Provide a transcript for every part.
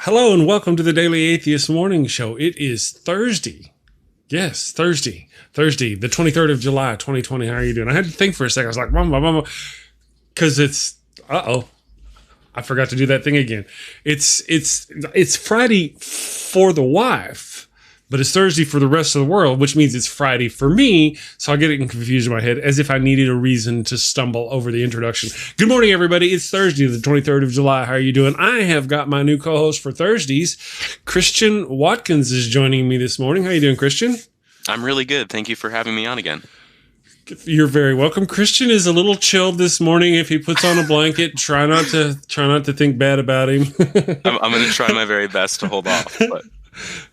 Hello and welcome to the Daily Atheist Morning Show. It is Thursday. Yes, Thursday, the 23rd of July, 2020. How are you doing? I had to think for a second. I was like, because it's, I forgot to do that thing again. It's Friday for the wife, but it's Thursday for the rest of the world, which means it's Friday for me. So I get it confused in my head as if I needed a reason to stumble over the introduction. Good morning, everybody. It's Thursday, the 23rd of July. How are you doing? I have got my new co-host for Thursdays. Kristin Watkins is joining me this morning. How are you doing, Kristin? I'm really good. Thank you for having me on again. You're very welcome. Kristin is a little chilled this morning. If he puts on a blanket, try not to think bad about him. I'm going to try my very best to hold off. But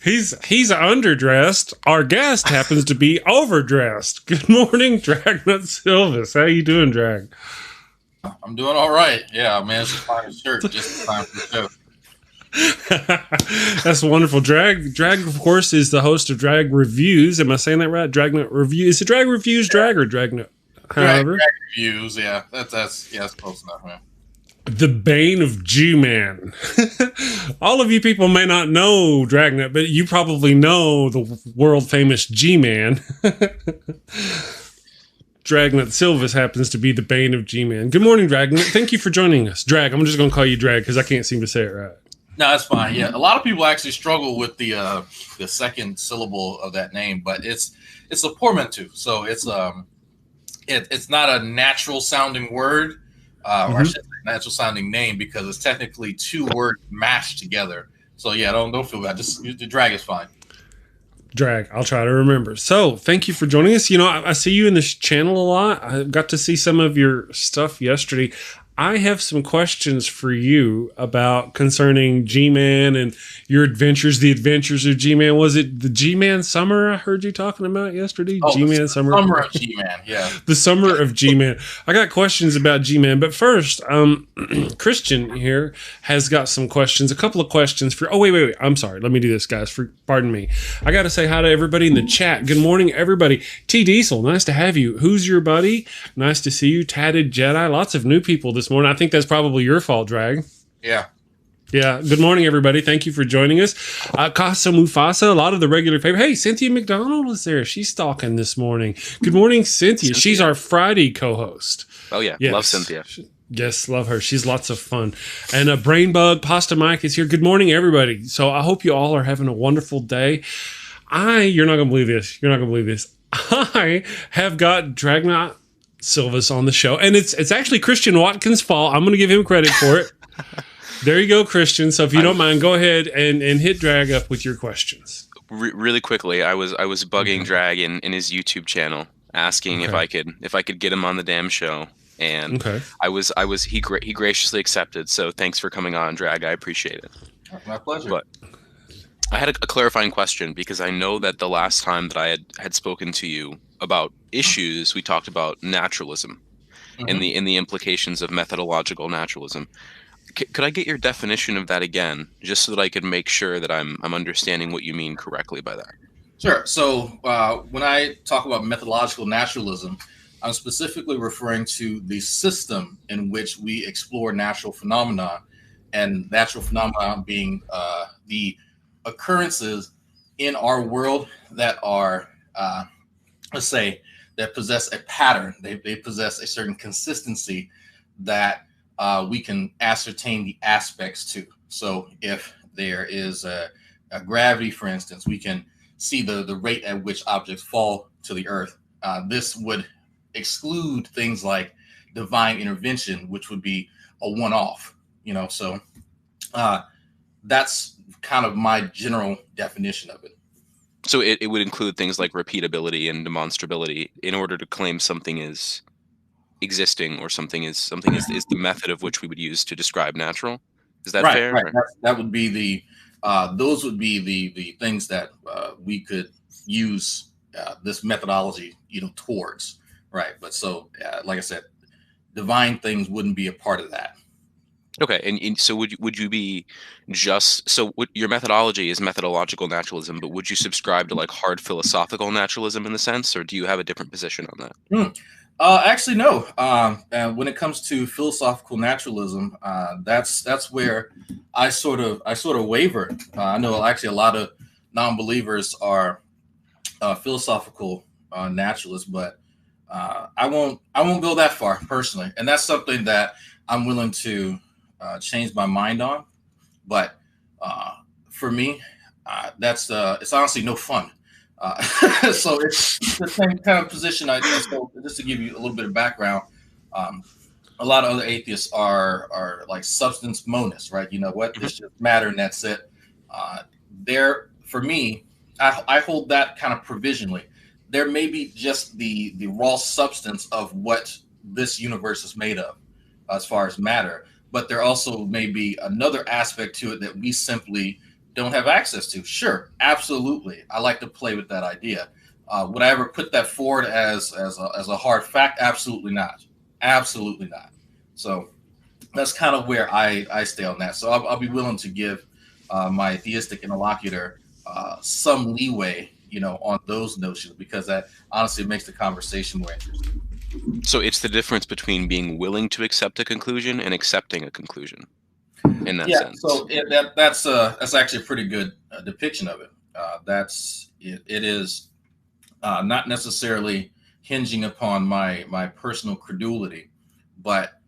he's underdressed. Our guest happens to be overdressed. Good morning, Dragnauct Sylvas. How you doing, Drag? I'm doing all right. Yeah, I managed to find a shirt just in time for the show. That's wonderful. Drag, of course, is the host of Drag Reviews. Am I saying that right? Dragnauct Reviews. Is it Drag Reviews, Drag, or Dragnauct? However, Drag Reviews. Yeah, that's close enough, man. The Bane of Gman. All of you people may not know Dragnauct, but you probably know the world famous G-Man. Dragnauct Sylvas happens to be the Bane of G-Man. Good morning, Dragnauct. Thank you for joining us. Drag, I'm just going to call you Drag because I can't seem to say it right. No, that's fine. Yeah, a lot of people actually struggle with the second syllable of that name, but it's a portmanteau, so it's not a natural sounding word, or I should say natural sounding name, because it's technically two words mashed together. So yeah, don't feel bad. Just the drag is fine. Drag, I'll try to remember. So thank you for joining us. You know, I see you in this channel a lot. I got to see some of your stuff yesterday. I have some questions for you about concerning G-Man and your adventures, the adventures of G-Man. Was it the G-Man summer I heard you talking about yesterday? Oh, G-Man summer. Summer of G-Man, yeah. The summer of G-Man. I got questions about G-Man, but first, Kristin here has got some questions, a couple of questions for, wait. I'm sorry. Let me do this, guys. Pardon me. I got to say hi to everybody in the chat. Good morning, everybody. T Diesel, nice to have you. Who's your buddy? Nice to see you. Tatted Jedi. Lots of new people this morning. I think that's probably your fault, Drag. Yeah. Good morning, everybody. Thank you for joining us. Casa Mufasa, a lot of the regular favorites. Hey, Cynthia McDonald is there. She's stalking this morning. Good morning, Cynthia. She's our Friday co-host. Oh, yeah. Yes. Love Cynthia. Yes, love her. She's lots of fun. And Brainbug, Pasta Mike is here. Good morning, everybody. So I hope you all are having a wonderful day. You're not going to believe this. I have got Dragnauct Sylvas on the show, and it's actually Kristin Watkins' fault. I'm going to give him credit for it. There you go, Kristin. So if you don't mind, go ahead and hit Drag up with your questions. Really quickly, I was bugging Drag in his YouTube channel, asking if I could get him on the damn show, and he graciously accepted. So thanks for coming on, Drag. I appreciate it. My pleasure. But I had a clarifying question, because I know that the last time that I had spoken to you about issues, we talked about naturalism and the implications of methodological naturalism. Could I get your definition of that again, just so that I could make sure that I'm understanding what you mean correctly by that? Sure. So when I talk about methodological naturalism, I'm specifically referring to the system in which we explore natural phenomena, and natural phenomena being the occurrences in our world that are, let's say, that possess a pattern. They possess a certain consistency that we can ascertain the aspects to. So if there is a gravity, for instance, we can see the rate at which objects fall to the earth. This would exclude things like divine intervention, which would be a one-off, so that's kind of my general definition of it. So it would include things like repeatability and demonstrability in order to claim something is existing, or something is the method of which we would use to describe natural. Is that fair? Right. That would be those would be the things that we could use this methodology, towards. Right. But so, like I said, divine things wouldn't be a part of that. Okay, and so would you be your methodology is methodological naturalism, but would you subscribe to like hard philosophical naturalism in the sense, or do you have a different position on that? Actually, no. When it comes to philosophical naturalism, that's where I sort of waver. I know actually a lot of non-believers are philosophical naturalists, but I won't go that far personally, and that's something that I'm willing to change my mind on. But for me, that's it's honestly no fun. So it's the same kind of position. So just to give you a little bit of background, a lot of other atheists are like substance monists, right? You know what? It's just matter and that's it. There, for me, I hold that kind of provisionally. There may be just the raw substance of what this universe is made of, as far as matter, but there also may be another aspect to it that we simply don't have access to. Sure, absolutely. I like to play with that idea. Would I ever put that forward as a hard fact? Absolutely not. Absolutely not. So that's kind of where I stay on that. So I'll be willing to give my theistic interlocutor some leeway, on those notions, because that honestly makes the conversation more interesting. So it's the difference between being willing to accept a conclusion and accepting a conclusion. In that sense. So that's actually a pretty good depiction of it. It is not necessarily hinging upon my personal credulity, but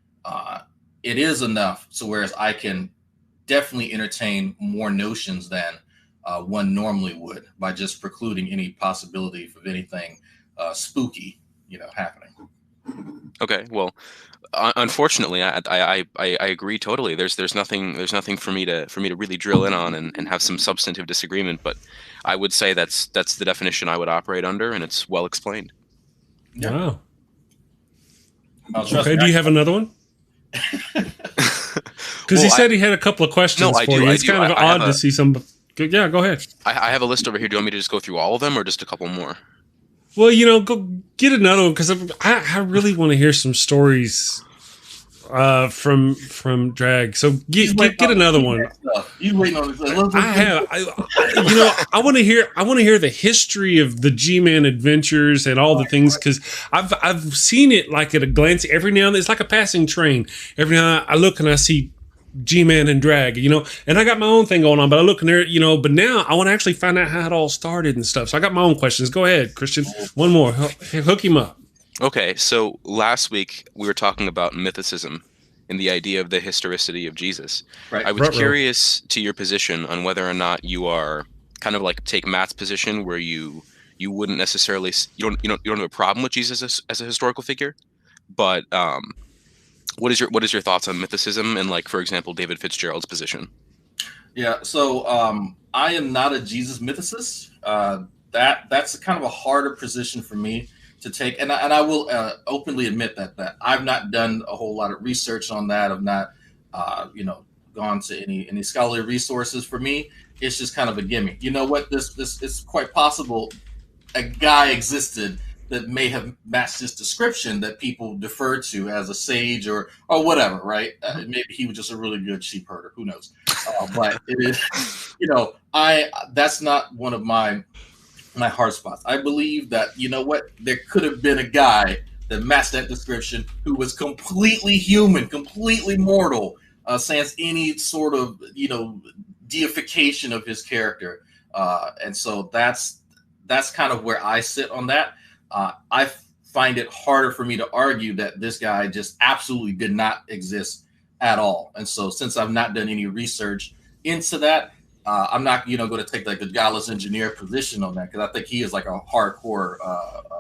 it is enough so whereas I can definitely entertain more notions than one normally would by just precluding any possibility of anything spooky, happening. Okay, well, unfortunately, I agree totally. There's nothing for me to really drill in on and have some substantive disagreement. But I would say that's the definition I would operate under, and it's well explained. Yeah. Wow. Okay, do you have another one? Because he said he had a couple of questions for you. It's kind of odd to see some. Yeah, go ahead. I have a list over here. Do you want me to just go through all of them, or just a couple more? Well, go get another one, because I really want to hear some stories from Drag. So get another one. You waiting on this? I want to hear the history of the Gman adventures and all the things, because I've seen it like at a glance every now and then. It's like a passing train. Every now I look and I see G-Man and Drag, and I got my own thing going on, but I look in there, but now I want to actually find out how it all started and stuff. So I got my own questions. Go ahead, Kristin. One more. Hook him up. Okay, so last week we were talking about mythicism and the idea of the historicity of Jesus. Right. I was curious to your position on whether or not you are kind of like take Matt's position, where you wouldn't necessarily you don't have a problem with Jesus as a historical figure, but what is your thoughts on mythicism and, like, for example, David Fitzgerald's position? Yeah, so I am not a Jesus mythicist. That's kind of a harder position for me to take, and I will openly admit that I've not done a whole lot of research on that. I've not gone to any scholarly resources. For me, it's just kind of a gimme. You know what? This it's quite possible a guy existed that may have matched this description that people defer to as a sage or whatever, right? Maybe he was just a really good sheep herder. Who knows? But it is, that's not one of my hard spots. I believe that, there could have been a guy that matched that description who was completely human, completely mortal, sans any sort of, deification of his character. And so that's kind of where I sit on that. I find it harder for me to argue that this guy just absolutely did not exist at all. And so since I've not done any research into that, I'm not, going to take like the godless engineer position on that, because I think he is like a hardcore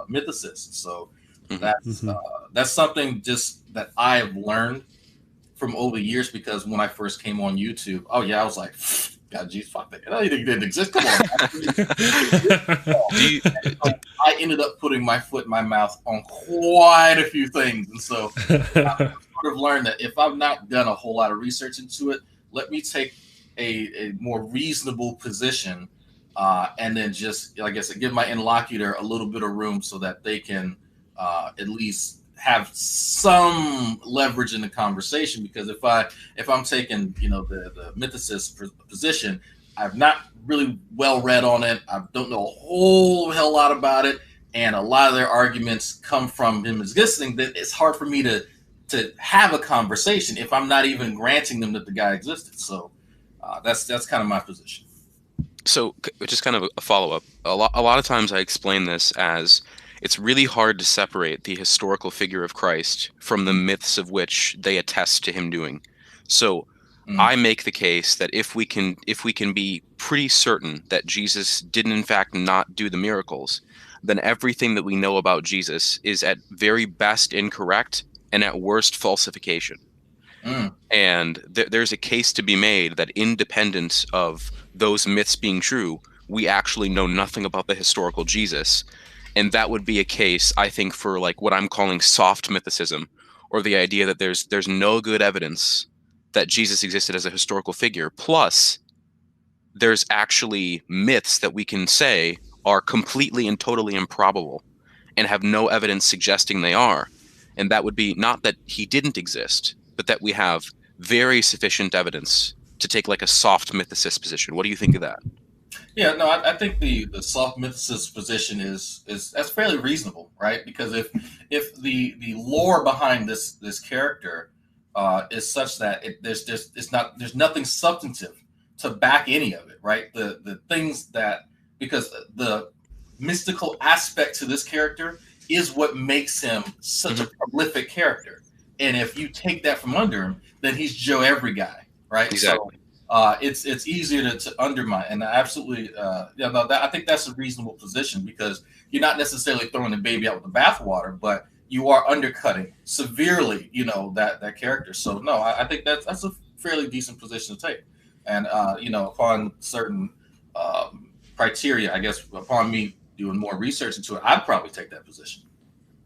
mythicist. So that's something just that I have learned from over the years, because when I first came on YouTube, I was like, God, geez, fuck that. He didn't exist. Come on. I ended up putting my foot in my mouth on quite a few things. And so I've sort of learned that if I've not done a whole lot of research into it, let me take a more reasonable position and then just, like I said, give my interlocutor a little bit of room so that they can at least have some leverage in the conversation. Because if I'm taking the mythicist position, I've not really well read on it. I don't know a whole hell lot about it, and a lot of their arguments come from him existing, that it's hard for me to have a conversation if I'm not even granting them that the guy existed. So that's kind of my position. So just kind of a follow-up. A lot of times I explain this as it's really hard to separate the historical figure of Christ from the myths of which they attest to him doing. So I make the case that if we can be pretty certain that Jesus didn't in fact not do the miracles, then everything that we know about Jesus is at very best incorrect and at worst falsification. And there's a case to be made that independent of those myths being true, we actually know nothing about the historical Jesus. And that would be a case, I think, for like what I'm calling soft mythicism, or the idea that there's no good evidence that Jesus existed as a historical figure. Plus, there's actually myths that we can say are completely and totally improbable and have no evidence suggesting they are. And that would be not that he didn't exist, but that we have very sufficient evidence to take like a soft mythicist position. What do you think of that? Yeah, no, I think the soft mythicist position is that's fairly reasonable, right? Because if the lore behind this character is such that there's nothing substantive to back any of it, right? The things that, because the mystical aspect to this character is what makes him such a prolific character. And if you take that from under him, then he's Joe Every Guy, right? Exactly. So it's easier to undermine. And absolutely, I think that's a reasonable position, because you're not necessarily throwing the baby out with the bathwater, but you are undercutting severely, that character. So no, I think that's a fairly decent position to take. And upon certain criteria, I guess, upon me doing more research into it, I'd probably take that position.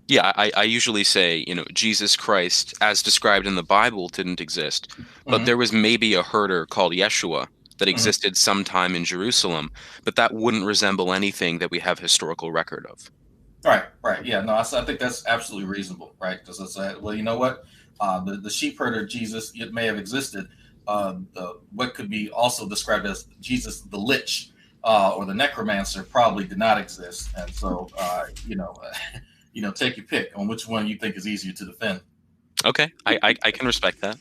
Yeah, I usually say, Jesus Christ, as described in the Bible, didn't exist. But there was maybe a herder called Yeshua that existed sometime in Jerusalem, but that wouldn't resemble anything that we have historical record of. Right. Yeah, no, I think that's absolutely reasonable, right? Because I said, well, you know what? The sheep herder Jesus, it may have existed. What could be also described as Jesus the Lich or the Necromancer probably did not exist. And so, take your pick on which one you think is easier to defend. Okay, I can respect that.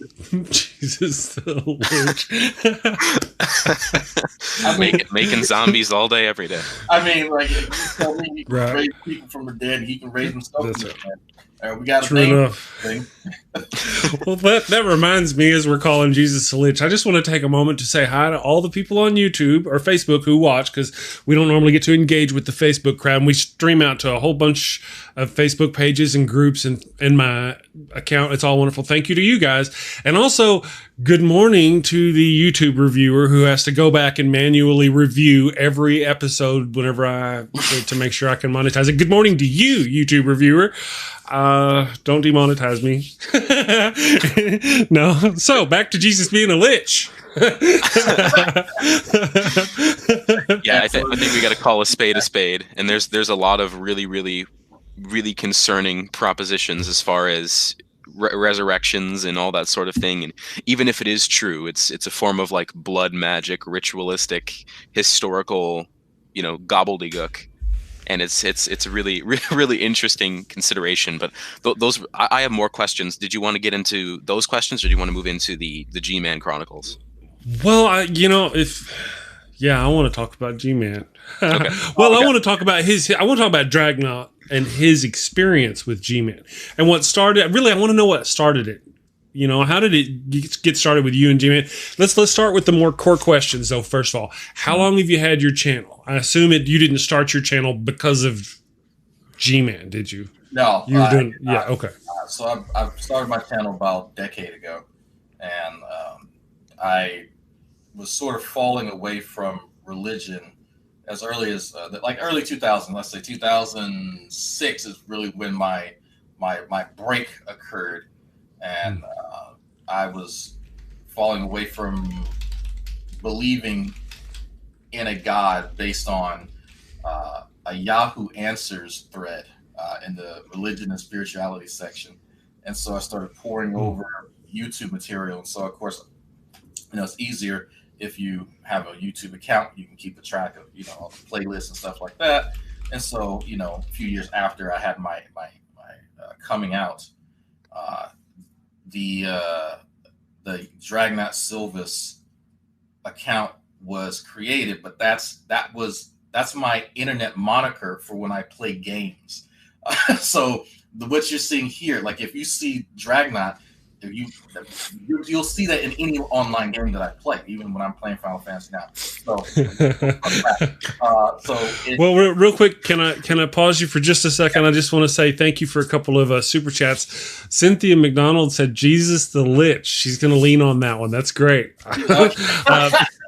Jesus the Lich. Making zombies all day, every day. I mean, like, you tell me he can raise people from the dead, he can raise himself from the dead. We got True enough. Well, that reminds me, as we're calling Jesus the Lich, I just want to take a moment to say hi to all the people on YouTube or Facebook who watch, because we don't normally get to engage with the Facebook crowd. And we stream out to a whole bunch of Facebook pages and groups and in my account. It's all wonderful. Thank you to you guys. And also, good morning to the YouTube reviewer who has to go back and manually review every episode whenever to make sure I can monetize it. Good morning to you, YouTube reviewer. Don't demonetize me. No. So back to Jesus being a lich. Yeah, I think we got to call a spade, and there's a lot of really, really, really concerning propositions as far as resurrections and all that sort of thing. And even if it is true, it's a form of like blood magic, ritualistic, historical, gobbledygook. And it's a really, really interesting consideration. But those, I have more questions. Did you want to get into those questions, or do you want to move into the G-Man Chronicles? Well, I want to talk about G-Man. Okay. Well, I want to talk about I want to talk about Dragnauct and his experience with G-Man and what started. Really, I want to know what started it. How did it get started with you and G-Man? Let's start with the more core questions, though. First of all, how long have you had your channel? I assume you didn't start your channel because of G-Man, did you? No. You were doing, okay. So I've started my channel about a decade ago, and I was sort of falling away from religion as early as early 2000. Let's say 2006 is really when my break occurred. And I was falling away from believing in a God based on a Yahoo Answers thread in the religion and spirituality section. And so I started pouring over YouTube material. And so, of course, it's easier if you have a YouTube account. You can keep a track of, all the playlists and stuff like that. And so, you know, a few years after I had my coming out, the Dragnauct Sylvas account was created, but that's my internet moniker for when I play games. So what you're seeing here, like if you see Dragnaught, you'll see that in any online game that I play, even when I'm playing Final Fantasy now. So, well, real quick, can I pause you for just a second? I just want to say thank you for a couple of super chats. Cynthia McDonald said, "Jesus the Lich." She's going to lean on that one. That's great.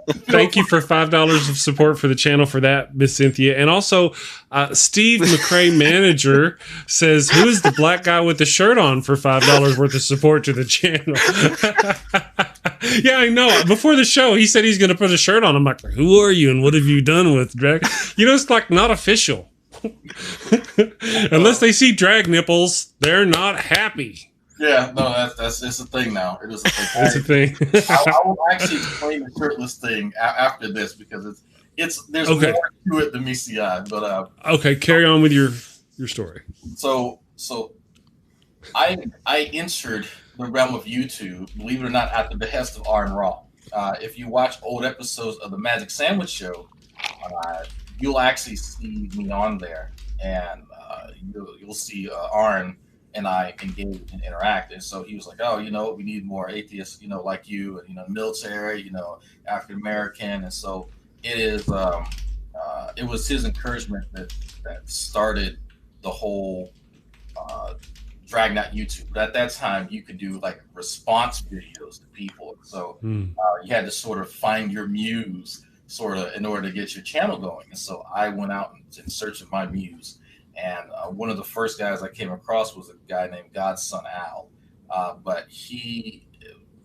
Thank you for $5 of support for the channel for that, Miss Cynthia. And also, Steve McCrae Manager says, "Who is the black guy with the shirt on for $5 worth of support to the channel?" Yeah, I know. Before the show, he said he's going to put a shirt on. I'm like, who are you and what have you done with drag? You know, it's like not official. Unless they see drag nipples, they're not happy. Yeah, no, that's it's a thing now. It is a thing. It's a thing. I will actually explain the shirtless thing after this because there's okay. more to it than meets the eye. But okay, carry on with your story. So I entered the realm of YouTube, believe it or not, at the behest of R and Raw. If you watch old episodes of the Magic Sandwich Show, you'll actually see me on there, and you'll see Arn and I engage and interact. And so he was like, "Oh, you know, we need more atheists, you know, like you, and, you know, military, you know, African American." And so it is. It was his encouragement that started the whole Dragnauct YouTube. But at that time, you could do like response videos to people. So you had to sort of find your muse, sort of, in order to get your channel going. And so I went out in search of my muse. And one of the first guys I came across was a guy named God's Son Al. But he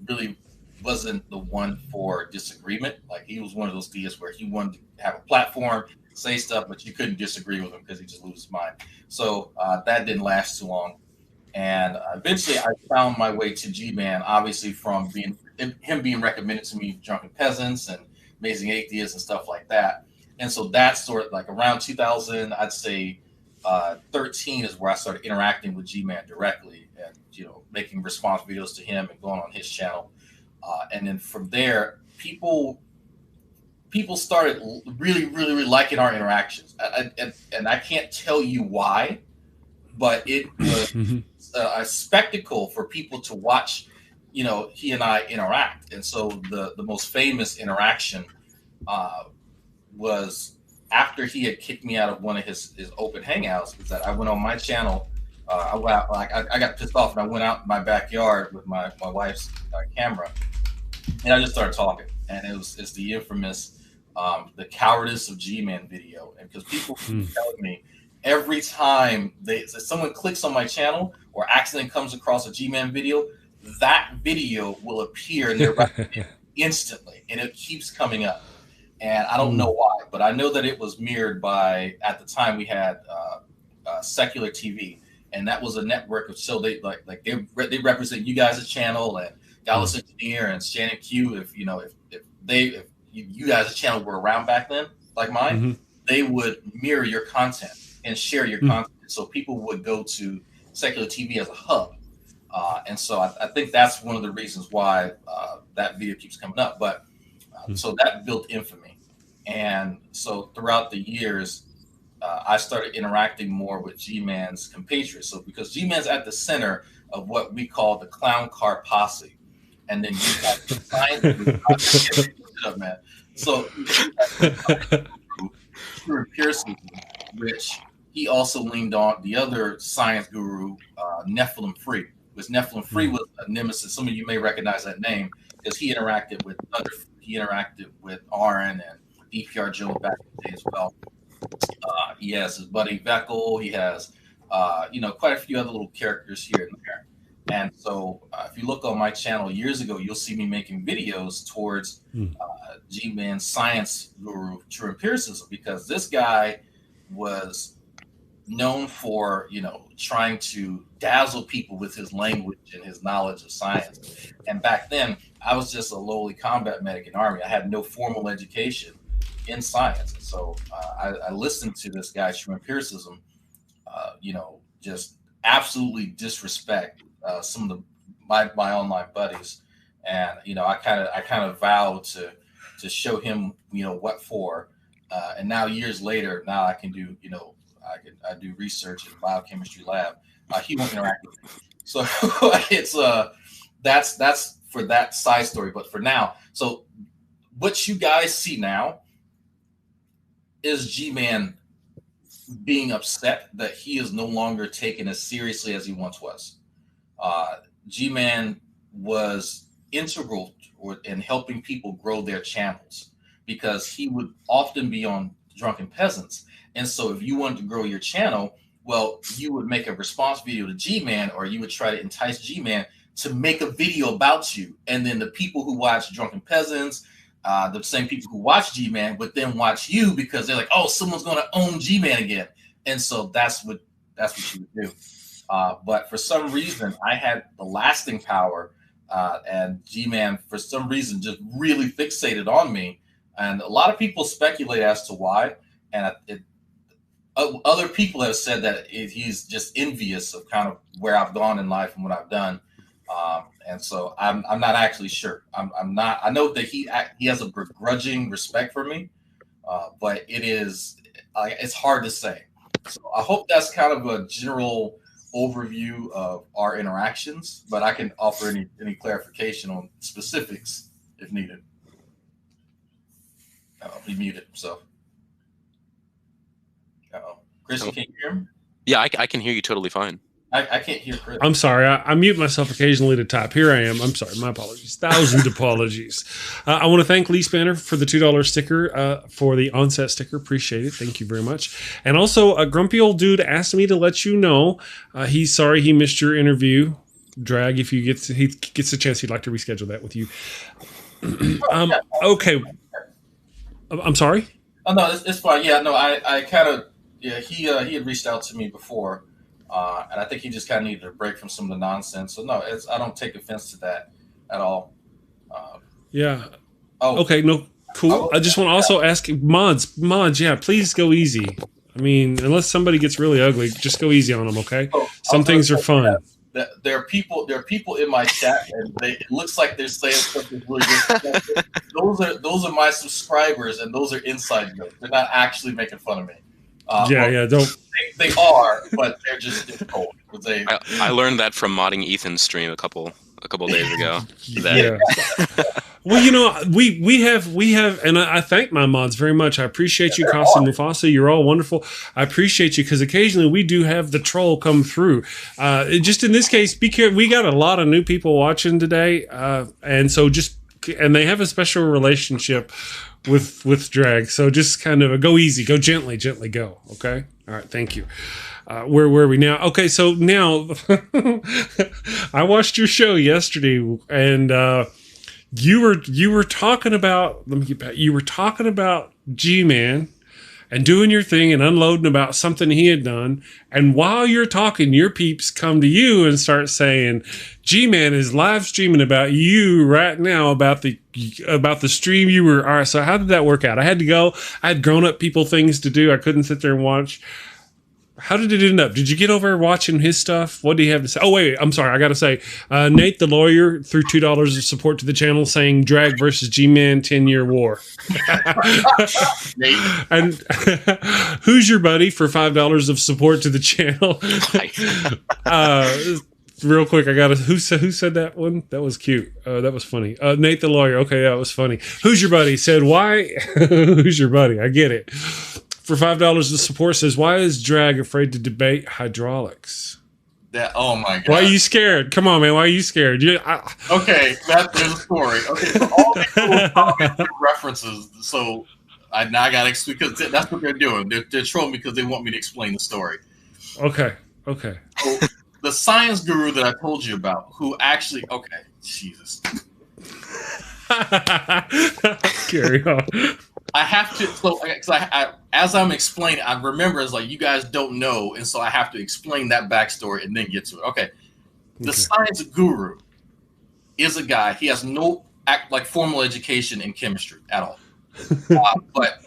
really wasn't the one for disagreement. Like, he was one of those deists where he wanted to have a platform, say stuff, but you couldn't disagree with him because he just loses his mind. So that didn't last too long. And eventually I found my way to Gman, obviously from him being recommended to me, Drunken Peasants and Amazing Atheists and stuff like that. And so that's sort of like around 2000, I'd say 13 is where I started interacting with Gman directly and, you know, making response videos to him and going on his channel. And then from there, people started really, really, really liking our interactions. And I can't tell you why, but it was a spectacle for people to watch, you know, he and I interact. And so the most famous interaction was after he had kicked me out of one of his open hangouts, is that I went on my channel. I got pissed off and I went out in my backyard with my wife's camera, and I just started talking. And it's the infamous the cowardice of Gman video. And because people keep telling me every time someone clicks on my channel or accidentally comes across a Gman video, that video will appear in their record instantly, and it keeps coming up. And I don't know why, but I know that it was mirrored by, at the time we had Secular TV, and that was a network of, so they they represent you guys' channel, and Dallas Engineer and Shannon Q. If you guys' channel were around back then, like mine, they would mirror your content and share your content, so people would go to Secular TV as a hub. And so I think that's one of the reasons why that video keeps coming up. But so that built infamy. And so throughout the years, I started interacting more with G-Man's compatriots. So because G-Man's at the center of what we call the clown car posse. And then you got the science up, man. So Pearson, which he also leaned on the other science guru, Nephilim Free. Because Nephilim Free was a nemesis. Some of you may recognize that name because he interacted with Aaron and DPR Joe back in the day as well. He has his buddy Veckel. He has, quite a few other little characters here and there. And so if you look on my channel years ago, you'll see me making videos towards G-Man's science guru, True Empiricism, because this guy was known for, trying to dazzle people with his language and his knowledge of science. And back then, I was just a lowly combat medic in the Army. I had no formal education in science. So I listened to this guy, true empiricism, just absolutely disrespect some of my online buddies, and I kind of vowed to show him what for, and now years later, now I can do I do research in the biochemistry lab. He won't interact with me, so it's that's for that side story. But for now, so what you guys see now is Gman being upset that he is no longer taken as seriously as he once was. Gman was integral in helping people grow their channels, because he would often be on Drunken Peasants. And so if you wanted to grow your channel, well, you would make a response video to Gman, or you would try to entice Gman to make a video about you. And then the people who watch Drunken Peasants, the same people who watch Gman, would then watch you, because they're like, oh, someone's going to own Gman again. And so that's what you would do. But for some reason, I had the lasting power, and Gman, for some reason, just really fixated on me. And a lot of people speculate as to why. And other people have said that he's just envious of kind of where I've gone in life and what I've done. And so I'm not actually sure. I'm not. I know that he has a begrudging respect for me, but it's hard to say. So I hope that's kind of a general overview of our interactions, but I can offer any clarification on specifics if needed. He muted himself. Kristin, can you hear him? Yeah, I can hear you totally fine. I can't hear Chris. I'm sorry. I mute myself occasionally to type. Here I am. I'm sorry. My apologies. Thousand apologies. I want to thank Lee Spanner for the $2 sticker, for the onset sticker. Appreciate it. Thank you very much. And also, a grumpy old dude asked me to let you know he's sorry he missed your interview. Drag, if he gets a chance, he'd like to reschedule that with you. Okay. I'm sorry? Oh, no, it's fine. Yeah, no, I kind of, he had reached out to me before. And I think he just kind of needed a break from some of the nonsense. So no, I don't take offense to that at all. Yeah. Oh, okay. No, cool. I just want to also ask mods. Yeah, please go easy. I mean, unless somebody gets really ugly, just go easy on them. Okay. Some things are fun. There are people in my chat, and it looks like they're saying something really good. Those are my subscribers, and those are inside jokes. They're not actually making fun of me. Don't. They are, but they're just cold. I learned that from modding Ethan's stream a couple days ago. Yeah. Well, we have, and I thank my mods very much. I appreciate you, Costa and Mufasa. You're all wonderful. I appreciate you, because occasionally we do have the troll come through. Just in this case, be careful. We got a lot of new people watching today, and so and they have a special relationship with drag. So just kind of go easy, go gently go. Okay. All right. Thank you. Where were we now? Okay. So now I watched your show yesterday, and you were talking about, you were talking about Gman and doing your thing and unloading about something he had done. And while you're talking, your peeps come to you and start saying, Gman is live streaming about you right now, about the stream you were. All right. So how did that work out? I had to go. I had grown up people things to do. I couldn't sit there and watch. How did it end up? Did you get over watching his stuff? What do you have to say? Oh, wait, I'm sorry. I got to say, Nate, the lawyer, threw $2 of support to the channel saying drag versus Gman 10-year war. And who's your buddy for $5 of support to the channel? Real quick, I got who said that one? That was cute. That was funny. Nate, the lawyer. Okay, that was funny. Who's your buddy? Said, why? Who's your buddy? I get it. For $5 of support says, why is drag afraid to debate hydraulics? Oh my god! Why are you scared? Come on, man. Why are you scared? Okay, there's a story. Okay, so all these little references. So now I got to, because that's what they're doing. They're trolling because they want me to explain the story. Okay. So the science guru that I told you about, who actually, Jesus. Carry on. I have to, as I'm explaining, I remember it's like you guys don't know, and so I have to explain that backstory and then get to it. Okay. The science guru is a guy, he has no formal education in chemistry at all. But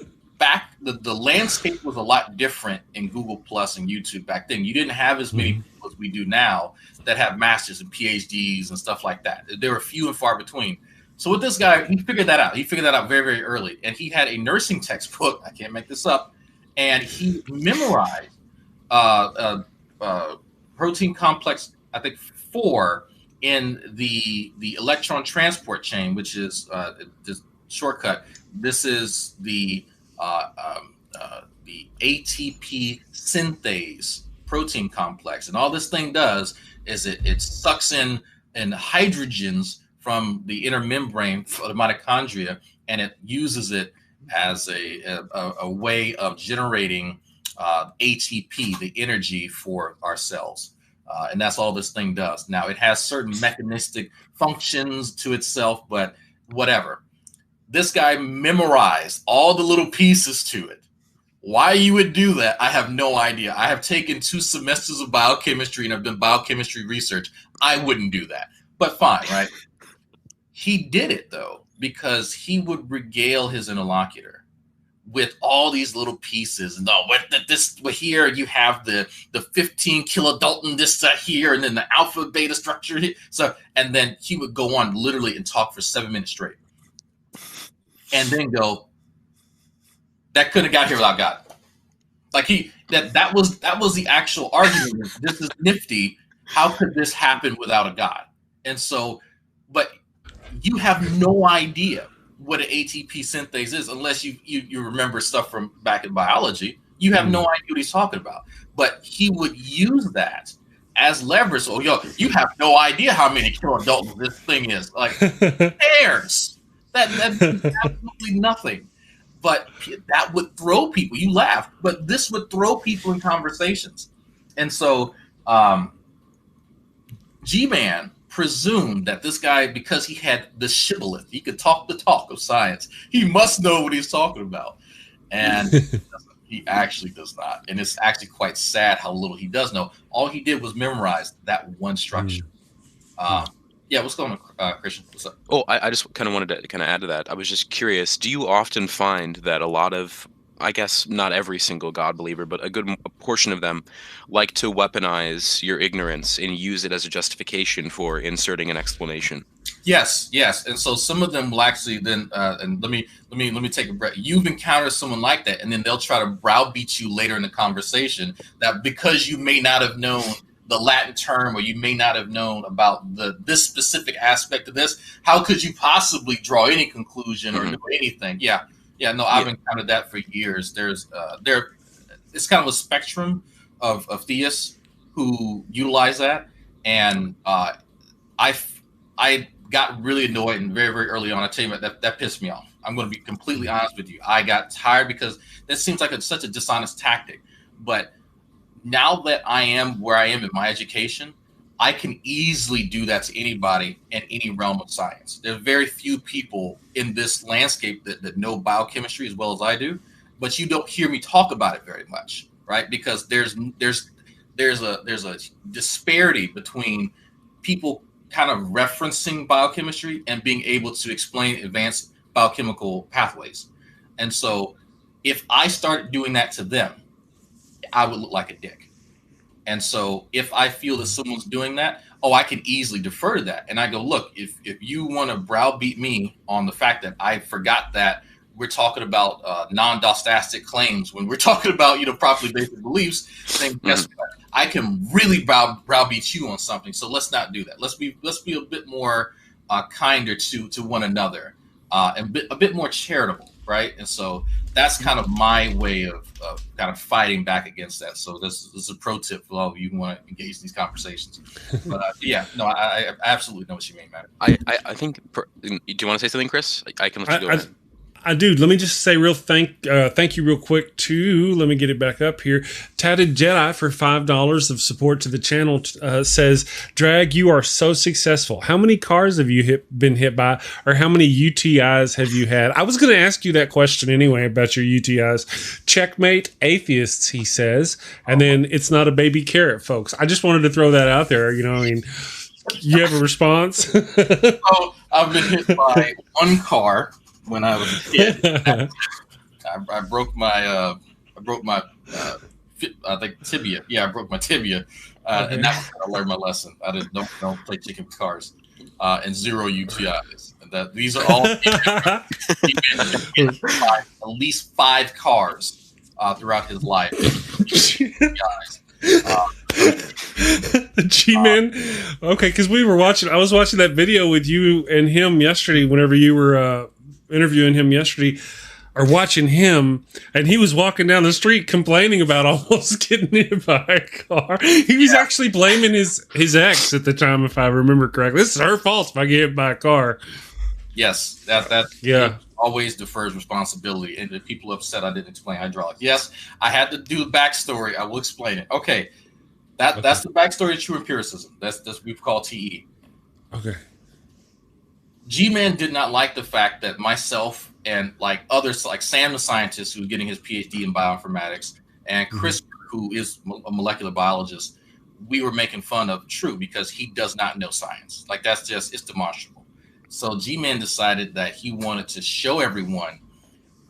the landscape was a lot different in Google Plus and YouTube back then. You didn't have as many people as we do now that have masters and PhDs and stuff like that. There were few and far between. So with this guy, he figured that out. He figured that out very, very early. And he had a nursing textbook. I can't make this up. And he memorized protein complex, I think 4 in the electron transport chain, which is just shortcut. This is the ATP synthase protein complex, and all this thing does is it sucks in hydrogens from the inner membrane of the mitochondria, and it uses it as a way of generating ATP, the energy for our cells. And that's all this thing does. Now, it has certain mechanistic functions to itself, but whatever. This guy memorized all the little pieces to it. Why you would do that, I have no idea. I have taken 2 semesters of biochemistry and I've done biochemistry research. I wouldn't do that, but fine, right? He did it, though, because he would regale his interlocutor with all these little pieces. No, here you have the 15 kilodalton this here, and then the alpha beta structure here. So, and then he would go on literally and talk for 7 minutes straight, and then go, "That couldn't have got here without God." Like that was the actual argument. This is nifty. How could this happen without a God? And so, but you have no idea what an ATP synthase is unless you remember stuff from back in biology. You have no idea what he's talking about. But he would use that as leverage. Oh, you have no idea how many kilodaltons this thing is. Like, cares? That's absolutely nothing. But that would throw people. You laugh, but this would throw people in conversations. And so Gman presumed that this guy, because he had the shibboleth, he could talk the talk of science, he must know what he's talking about. And he actually does not. And it's actually quite sad how little he does know. All he did was memorize that one structure. Yeah, what's going on, Christian? What's up? Oh, I just kind of wanted to kind of add to that. I was just curious, do you often find that a lot of, I guess not every single God believer, but a good portion of them like to weaponize your ignorance and use it as a justification for inserting an explanation? Yes. And so some of them will actually then, and let me take a breath. You've encountered someone like that, and then they'll try to browbeat you later in the conversation that because you may not have known the Latin term, or you may not have known about this specific aspect of this, how could you possibly draw any conclusion or do anything? No, I've encountered that for years. It's kind of a spectrum of theists who utilize that, and I got really annoyed, and very, very early on, I tell you that pissed me off. I'm going to be completely honest with you. I got tired because that seems like it's such a dishonest tactic. But now that I am where I am in my education, I can easily do that to anybody in any realm of science. There are very few people in this landscape that know biochemistry as well as I do, but you don't hear me talk about it very much, right? Because there's a disparity between people kind of referencing biochemistry and being able to explain advanced biochemical pathways. And so if I start doing that to them, I would look like a dick. And so if I feel that someone's doing that, I can easily defer to that. And I go, look, if you want to browbeat me on the fact that I forgot that we're talking about non-dostastic claims when we're talking about, properly based beliefs, then guess what? I can really browbeat you on something. So let's not do that. Let's be a bit more kinder to one another, and a bit more charitable, right? And so that's kind of my way of kind of fighting back against that. So this is a pro tip for all of you who want to engage in these conversations. But I absolutely know what you mean, man. I think. Do you want to say something, Chris? I can let you go ahead. I do. Let me just say thank you real quick to, let me get it back up here. Tatted Jedi for $5 of support to the channel says, Drag, you are so successful. How many cars have you been hit by, or how many UTIs have you had? I was going to ask you that question anyway about your UTIs. Checkmate Atheists, he says. And then it's not a baby carrot, folks. I just wanted to throw that out there. You have a response? So I've been hit by one car when I was a kid. I broke my I think tibia. Yeah, I broke my tibia, and that was when I learned my lesson. I don't play chicken with cars, and 0 UTIs. And that these are all at least 5 cars throughout his life. The G-Man. Okay, because I was watching that video with you and him yesterday. Whenever you were interviewing him yesterday. Or watching him, and he was walking down the street complaining about almost getting hit by a car. He was actually blaming his ex at the time, if I remember correctly. This is her fault if I get hit by a car. Yes, that always defers responsibility, and the people upset I didn't explain hydraulics. Yes, I had to do the backstory. I will explain it. Okay, that's the backstory of true empiricism. That's what we call TE. Okay. G-Man did not like the fact that myself and like others, like Sam the scientist who's getting his PhD in bioinformatics, and Chris, who is a molecular biologist, we were making fun of True because he does not know science. Like it's demonstrable. So G-Man decided that he wanted to show everyone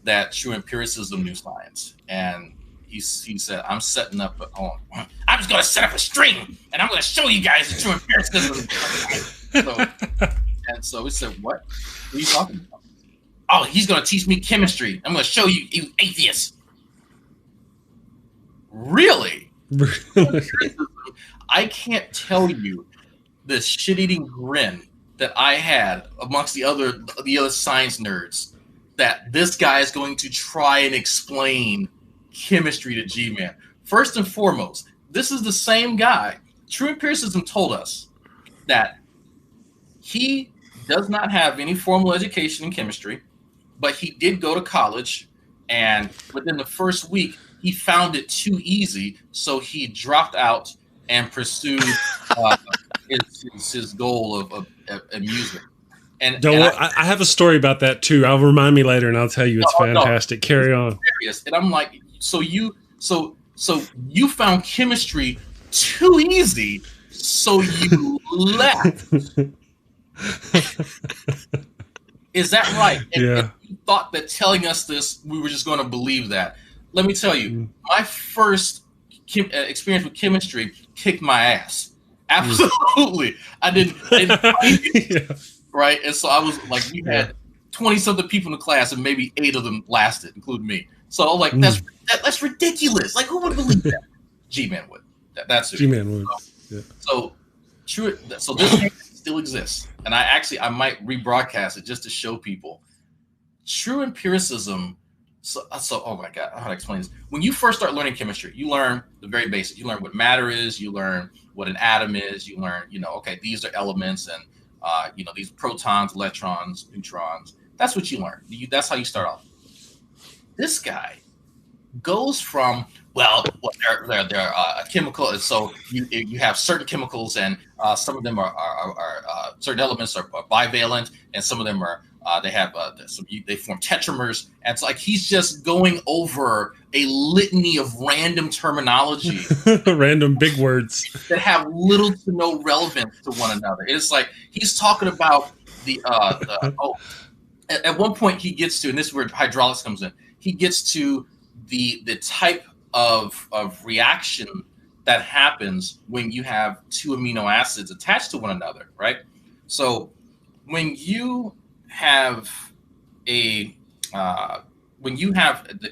that true empiricism knew science. And he said, I'm setting up I'm just going to set up a string and I'm going to show you guys the true empiricism. So we said, what are you talking about? Oh, he's going to teach me chemistry. I'm going to show you atheists. Really? I can't tell you the shit-eating grin that I had amongst the other science nerds that this guy is going to try and explain chemistry to G-Man. First and foremost, this is the same guy. True empiricism told us that he does not have any formal education in chemistry, but he did go to college, and within the first week, he found it too easy, so he dropped out and pursued his goal of music. And I have a story about that too. I'll remind me later, and I'll tell you it's fantastic. No, Carry on. Serious. And I'm like, so you found chemistry too easy, so you left. Is that right? And you thought that telling us this, we were just going to believe that. Let me tell you, my first experience with chemistry kicked my ass. Absolutely. I didn't right? And so I was like, we had 20-something people in the class, and maybe 8 of them lasted, including me. So I'm like, that's ridiculous. Like, who would believe that? G-Man would. That's it. G-Man would. So this game still exists, and I might rebroadcast it just to show people true empiricism. So oh my God, how to explain this? When you first start learning chemistry, you learn the very basics. You learn what matter is. You learn what an atom is. You learn, okay, these are elements, and these protons, electrons, neutrons. That's what you learn. That's how you start off. This guy goes from they're chemical. So you have certain chemicals, and some of them are certain elements are bivalent, and some of them are they form tetramers. And it's like he's just going over a litany of random terminology, random big words that have little to no relevance to one another. It's like he's talking about at one point he gets to, and this is where hydraulics comes in. He gets to the type of reaction that happens when you have 2 amino acids attached to one another, right? So when you have the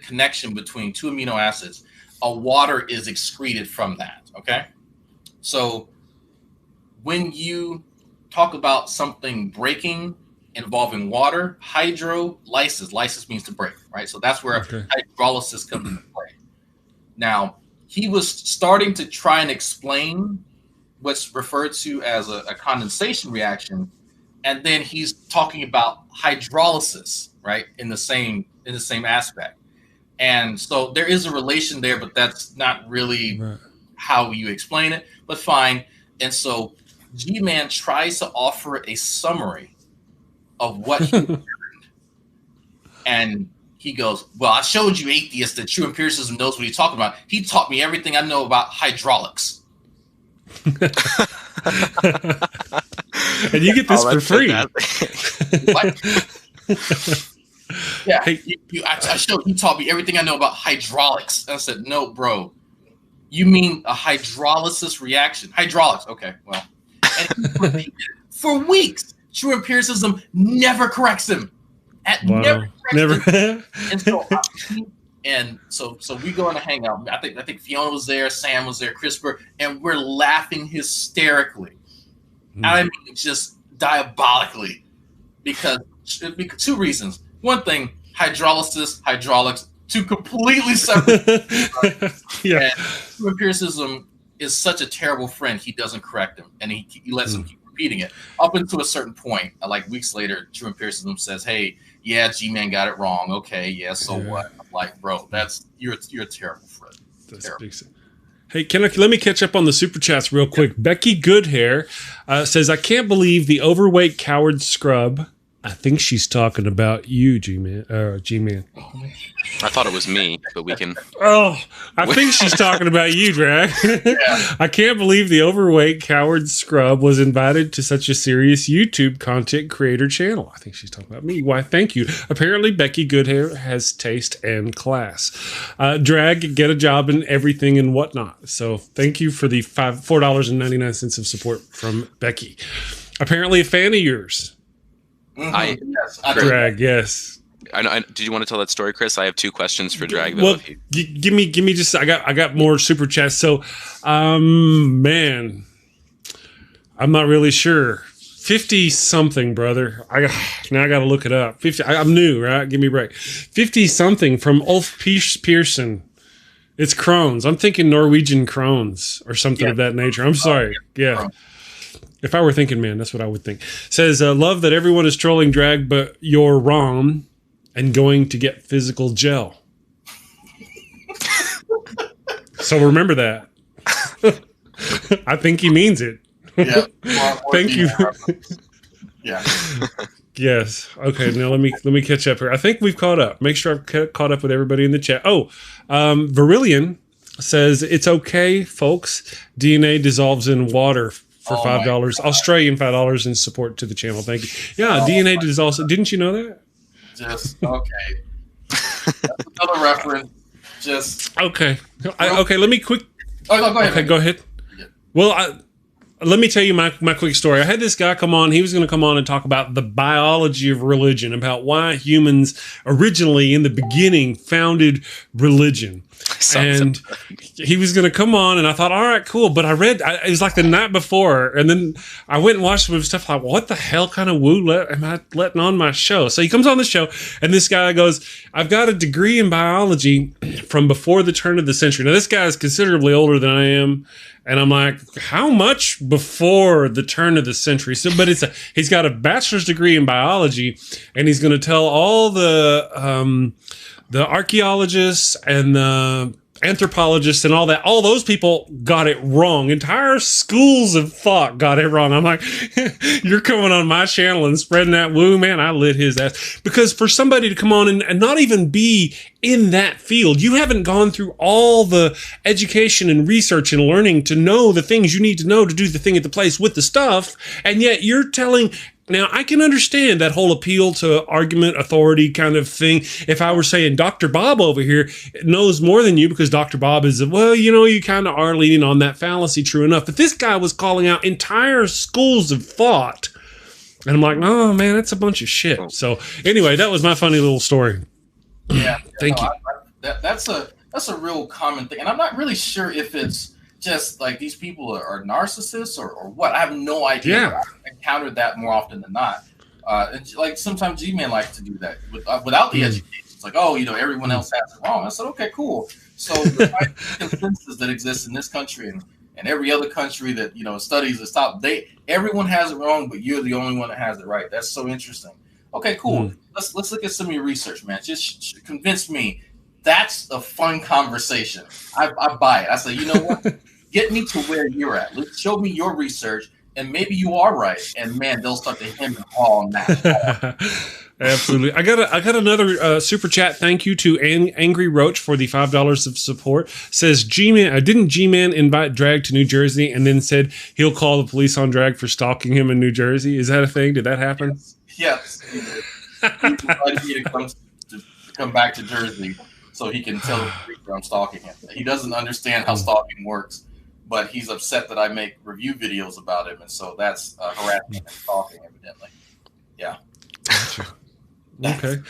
connection between 2 amino acids, a water is excreted from that, okay? So when you talk about something breaking involving water, hydrolysis means to break, right? So that's where hydrolysis comes into play. Now, he was starting to try and explain what's referred to as a condensation reaction, and then he's talking about hydrolysis, right, in the same aspect. And so there is a relation there, but that's not really how you explain it, but fine. And so G-Man tries to offer a summary of what he learned. And he goes, well, I showed you atheists that true empiricism knows what he's talking about. He taught me everything I know about hydraulics. And you get this for free. Yeah, Hey. he taught me everything I know about hydraulics. And I said, no, bro, you mean a hydrolysis reaction? Hydraulics, okay, well. And he repeated it for weeks. True empiricism never corrects him. Wow. Never. And so we go in to hang out. I think Fiona was there, Sam was there, Christopher, and we're laughing hysterically. I mean, just diabolically, because 2 reasons. One thing, hydraulics, 2 completely separate. Yeah. And true empiricism is such a terrible friend. He doesn't correct him, and he lets him keep repeating it up until a certain point. Like weeks later, true empiricism says, "Hey, yeah, Gman got it wrong. Okay, yeah, so what?" I'm like, bro, you're a terrible friend. That's terrible. Hey, let me catch up on the super chats real quick. Becky Goodhair says, "I can't believe the overweight coward scrub." I think she's talking about you, G-Man. I thought it was me, but we can. Oh, I think she's talking about you, Drag. Yeah. I can't believe the overweight coward scrub was invited to such a serious YouTube content creator channel. I think she's talking about me. Why, thank you. Apparently, Becky Goodhair has taste and class. Drag, get a job and everything and whatnot. So thank you for the $4.99 of support from Becky. Apparently, a fan of yours. I Drag, yes. Did you want to tell that story, Chris? I have 2 questions for Drag. Well, give me just. I got more super chats. So, man, I'm not really sure. 50 something, brother. I got to look it up. 50. I'm new, right? Give me a break. 50 something from Ulf Pearson. It's Crohn's. I'm thinking Norwegian Crohn's or something of that nature. I'm sorry. Yeah. If I were thinking, man, that's what I would think. Says, love that everyone is trolling Drag, but you're wrong and going to get physical gel. So remember that. I think he means it. Yeah. Thank you. Yeah. Yes. Okay. Now let me catch up here. I think we've caught up. Make sure I've caught up with everybody in the chat. Oh, Virillion says it's okay, folks. DNA dissolves in water for $5, Australian $5 in support to the channel. Thank you. Yeah, DNA dissolves. Didn't you know that? Just okay. That's another reference. Just okay. Okay. Let me quick. Oh, no, go ahead. Okay, go ahead. Well, let me tell you my quick story. I had this guy come on. He was going to come on and talk about the biology of religion, about why humans originally in the beginning founded religion. And he was going to come on, and I thought, all right, cool. But it was like the night before, and then I went and watched some of his stuff. Like, what the hell kind of woo am I letting on my show? So he comes on the show, and this guy goes, I've got a degree in biology from before the turn of the century. Now, this guy is considerably older than I am. And I'm like, how much before the turn of the century? So, but he's got a bachelor's degree in biology, and he's going to tell all the archaeologists and the anthropologists and all those people got it wrong. Entire schools of thought got it wrong. I'm like, you're coming on my channel and spreading that woo, man. I lit his ass. Because for somebody to come on and not even be in that field, you haven't gone through all the education and research and learning to know the things you need to know to do the thing at the place with the stuff. And yet you're telling. Now, I can understand that whole appeal to argument authority kind of thing. If I were saying Dr. Bob over here knows more than you because Dr. Bob is, well, you kind of are leaning on that fallacy, true enough. But this guy was calling out entire schools of thought. And I'm like, oh, man, that's a bunch of shit. So anyway, that was my funny little story. Yeah. Thank you. That's a real common thing. And I'm not really sure if it's just like these people are narcissists or what. I have no idea. Yeah. I've encountered that more often than not. And like sometimes G-Man likes to do that without the education. It's like, oh, everyone else has it wrong. I said, okay, cool. So the consensus that exists in this country and every other country that studies this topic, everyone has it wrong, but you're the only one that has it right. That's so interesting. Okay, cool. Let's look at some of your research, man. Just convince me. That's a fun conversation. I buy it. I say, you know what? Get me to where you're at. Let's show me your research, and maybe you are right. And man, they'll start to hem and haw on that. Absolutely. I got another super chat. Thank you to Angry Roach for the $5 of support. Says G-Man, didn't G-Man invite Drag to New Jersey and then said he'll call the police on Drag for stalking him in New Jersey? Is that a thing? Did that happen? Yes. He invited me to come back to Jersey so he can tell the reader I'm stalking him. He doesn't understand how stalking works, but he's upset that I make review videos about him, and so that's harassment and stalking, evidently. Yeah. Okay.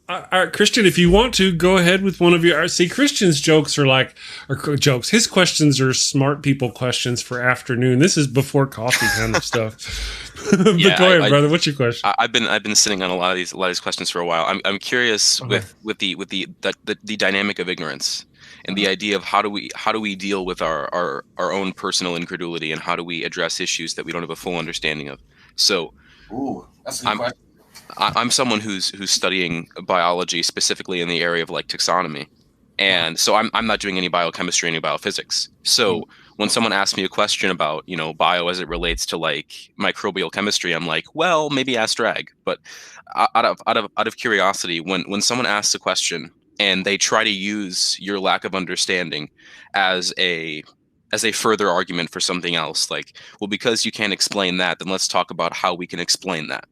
All right, Christian, if you want to, go ahead with one of your... See, Christian's jokes are jokes. His questions are smart people questions for afternoon. This is before coffee kind of stuff. But Yeah, go ahead, brother. What's your question? I've been sitting on a lot of these questions for a while. I'm curious with the dynamic of ignorance and the idea of how do we deal with our own personal incredulity, and how do we address issues that we don't have a full understanding of. So, that's a good question. I'm someone who's studying biology, specifically in the area of like taxonomy, and so I'm not doing any biochemistry, any biophysics. So when someone asks me a question about bio as it relates to like microbial chemistry, I'm like, well, maybe ask Drag. But out of curiosity, when someone asks a question and they try to use your lack of understanding as a further argument for something else, like, well, because you can't explain that, then let's talk about how we can explain that.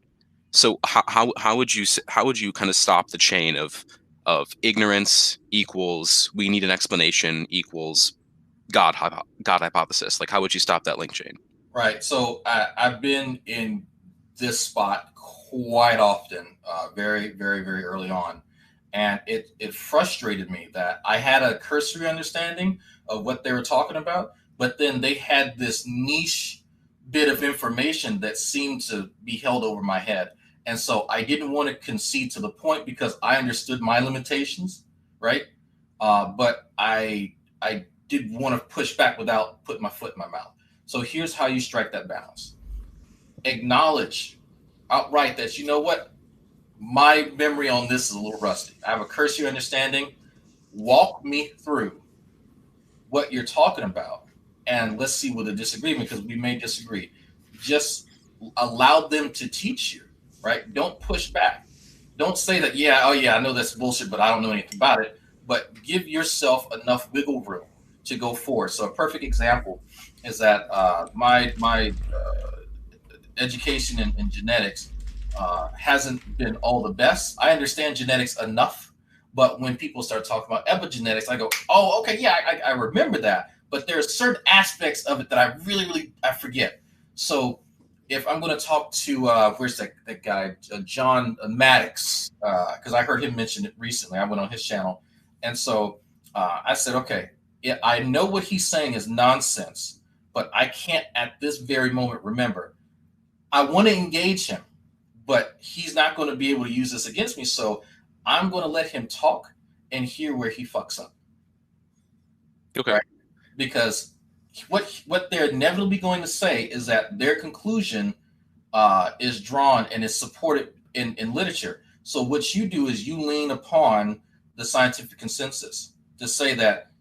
So how would you kind of stop the chain of ignorance equals we need an explanation equals God hypothesis? Like, how would you stop that link chain? Right. So I've been in this spot quite often, very, very, very early on. And it frustrated me that I had a cursory understanding of what they were talking about, but then they had this niche bit of information that seemed to be held over my head. And so I didn't want to concede to the point because I understood my limitations, right? But I did want to push back without putting my foot in my mouth. So here's how you strike that balance. Acknowledge outright that, you know what, my memory on this is a little rusty. I have a cursory understanding. Walk me through what you're talking about, and let's see what the disagreement, because we may disagree. Just allow them to teach you. Right? Don't push back. Don't say that, I know that's bullshit, but I don't know anything about it. But give yourself enough wiggle room to go forward. So a perfect example is that my education in genetics hasn't been all the best. I understand genetics enough, but when people start talking about epigenetics, I go, oh, okay, yeah, I remember that. But there are certain aspects of it that I really forget. So if I'm going to talk to, where's that guy, John Maddox, because I heard him mention it recently. I went on his channel. And so I said, okay, yeah, I know what he's saying is nonsense, but I can't at this very moment remember. I want to engage him, but he's not going to be able to use this against me. So I'm going to let him talk and hear where he fucks up. Okay. Right? Because what they're inevitably going to say is that their conclusion is drawn and is supported in literature. So what you do is you lean upon the scientific consensus to say that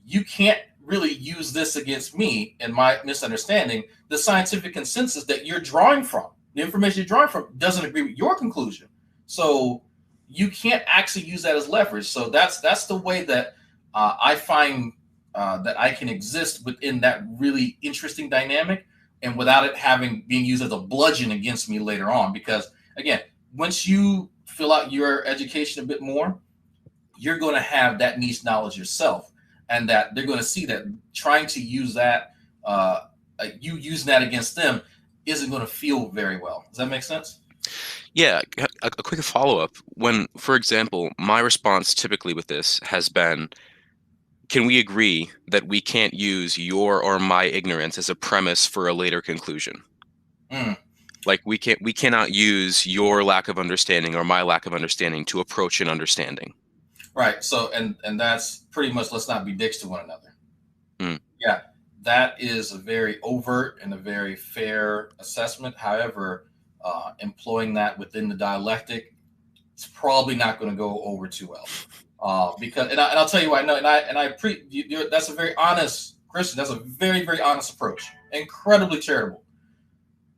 you can't really use this against me in my misunderstanding. The scientific consensus that you're drawing from, the information you're drawing from, doesn't agree with your conclusion. So you can't actually use that as leverage. So that's the way that I find that I can exist within that really interesting dynamic, and without it being used as a bludgeon against me later on. Because again, once you fill out your education a bit more, you're going to have that niche knowledge yourself, and that they're going to see that trying to use that, you using that against them, isn't going to feel very well. Does that make sense? Yeah, a quick follow-up. When, for example, my response typically with this has been, can we agree that we can't use your or my ignorance as a premise for a later conclusion? Like we cannot use your lack of understanding or my lack of understanding to approach an understanding. Right. So, and that's pretty much, let's not be dicks to one another. Yeah, that is a very overt and a very fair assessment. However, employing that within the dialectic, it's probably not going to go over too well. Because I'll tell you why. No, that's a very honest, Christian. That's a very, very honest approach. Incredibly charitable.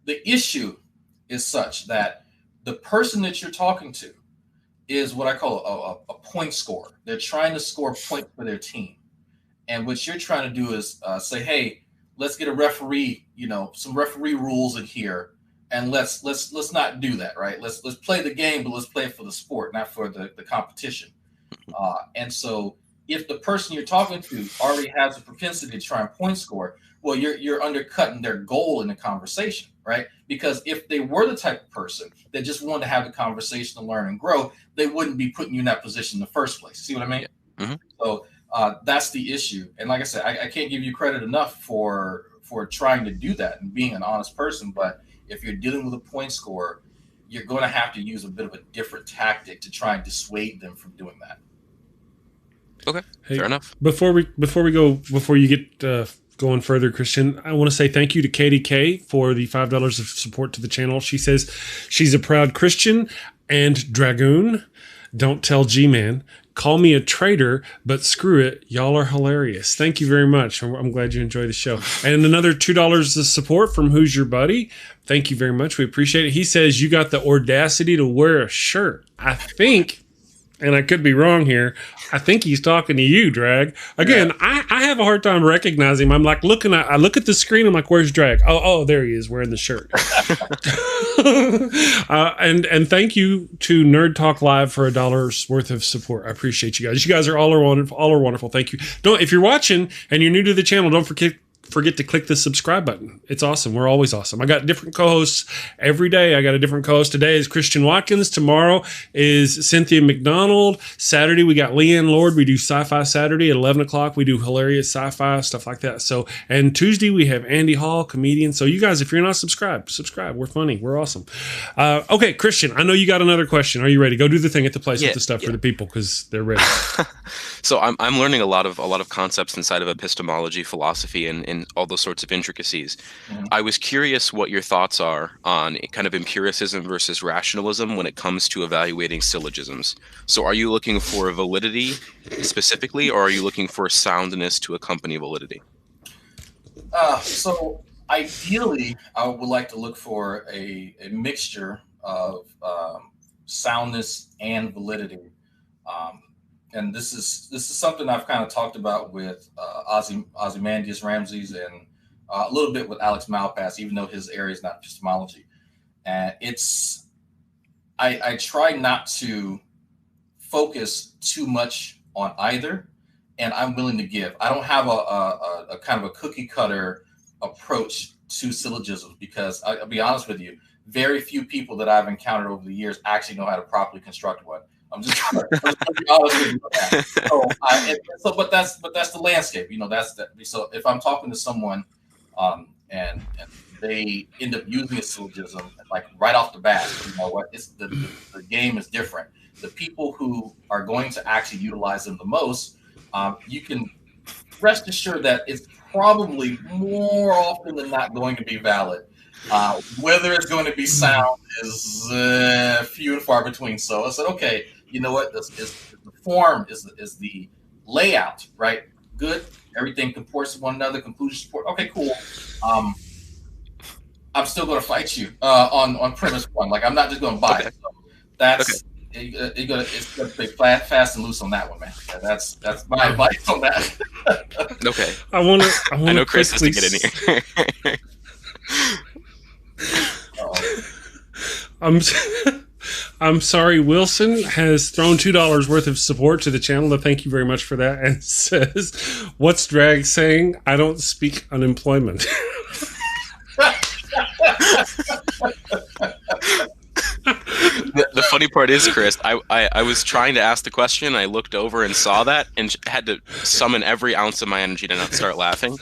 The issue is such that the person that you're talking to is what I call a point scorer. They're trying to score points for their team, and what you're trying to do is say, hey, let's get a referee, some referee rules in here, and let's not do that, right? Let's play the game, but let's play it for the sport, not for the competition. And so if the person you're talking to already has a propensity to try and point score, well, you're undercutting their goal in the conversation, right? Because if they were the type of person that just wanted to have the conversation to learn and grow, they wouldn't be putting you in that position in the first place. See what I mean? Yeah. Mm-hmm. So that's the issue. And like I said, I can't give you credit enough for trying to do that and being an honest person. But if you're dealing with a point scorer, you're going to have to use a bit of a different tactic to try and dissuade them from doing that. Okay, hey, fair enough. Before you get going further, Kristin, I want to say thank you to Katie K for the $5 of support to the channel. She says she's a proud Christian and Dragoon. Don't tell Gman. Call me a traitor, but screw it. Y'all are hilarious. Thank you very much. I'm glad you enjoy the show. And another $2 of support from Who's Your Buddy. Thank you very much. We appreciate it. He says you got the audacity to wear a shirt. I think, and I could be wrong here, I think he's talking to you, Drag. Again, yeah. I have a hard time recognizing him. I'm like I look at the screen, I'm like, where's Drag? Oh, there he is wearing the shirt. And thank you to Nerd Talk Live for $1 worth of support. I appreciate you guys. You guys are all wonderful. Thank you. If you're watching and you're new to the channel, don't forget to click the subscribe button. It's awesome. We're always awesome. I got different co-hosts every day. I got a different co-host. Today is Christian Watkins. Tomorrow is Cynthia McDonald. Saturday, we got Leighann Lord. We do Sci-Fi Saturday at 11 o'clock. We do hilarious sci-fi, stuff like that. So, and Tuesday, we have Andy Hall, comedian. So you guys, if you're not subscribed, subscribe. We're funny. We're awesome. Okay, Christian, I know you got another question. Are you ready? Go do the thing at the place with the stuff for the people because they're ready. So I'm learning a lot of concepts inside of epistemology, philosophy, and all those sorts of intricacies. Mm-hmm. I was curious what your thoughts are on kind of empiricism versus rationalism when it comes to evaluating syllogisms. So are you looking for validity specifically, or are you looking for soundness to accompany validity? So ideally, I would like to look for a mixture of soundness and validity. And this is something I've kind of talked about with Ozymandias Ramses and a little bit with Alex Malpass, even though his area is not epistemology. And I try not to focus too much on either, and I'm willing to give. I don't have a kind of a cookie cutter approach to syllogisms because I'll be honest with you, very few people that I've encountered over the years actually know how to properly construct one. I'm just trying to be honest with you with that. But that's the landscape, So if I'm talking to someone, and they end up using a syllogism like right off the bat, you know what? It's the game is different. The people who are going to actually utilize them the most, you can rest assured that it's probably more often than not going to be valid. Whether it's going to be sound is few and far between. So I said, okay, you know what? This is the form is the layout, right? Good. Everything comports with one another. Conclusion support. Okay, cool. I'm still going to fight you on premise one. Like I'm not just going to buy it. So that's it's going to be fast and loose on that one, man. Yeah, that's my advice on that. Okay. I know Chris has to get in here. I'm sorry, Wilson has thrown $2 worth of support to the channel. Thank you very much for that. And says, what's Drag saying? I don't speak unemployment. The funny part is, Chris, I was trying to ask the question. I looked over and saw that and had to summon every ounce of my energy to not start laughing.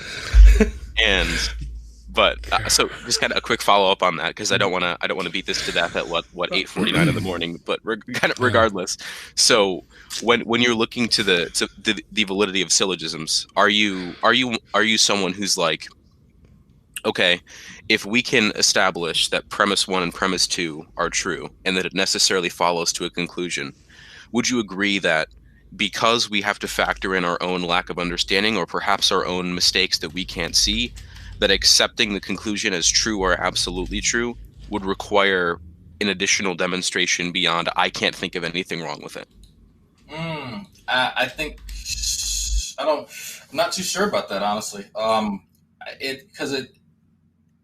But so just kind of a quick follow up on that because I don't want to beat this to death at what 8:49 in the morning. But regardless, so when you're looking to the validity of syllogisms, are you someone who's like, okay, if we can establish that premise 1 and premise 2 are true and that it necessarily follows to a conclusion, would you agree that because we have to factor in our own lack of understanding or perhaps our own mistakes that we can't see, that accepting the conclusion as true or absolutely true would require an additional demonstration beyond I can't think of anything wrong with it? I think I'm not too sure about that, honestly.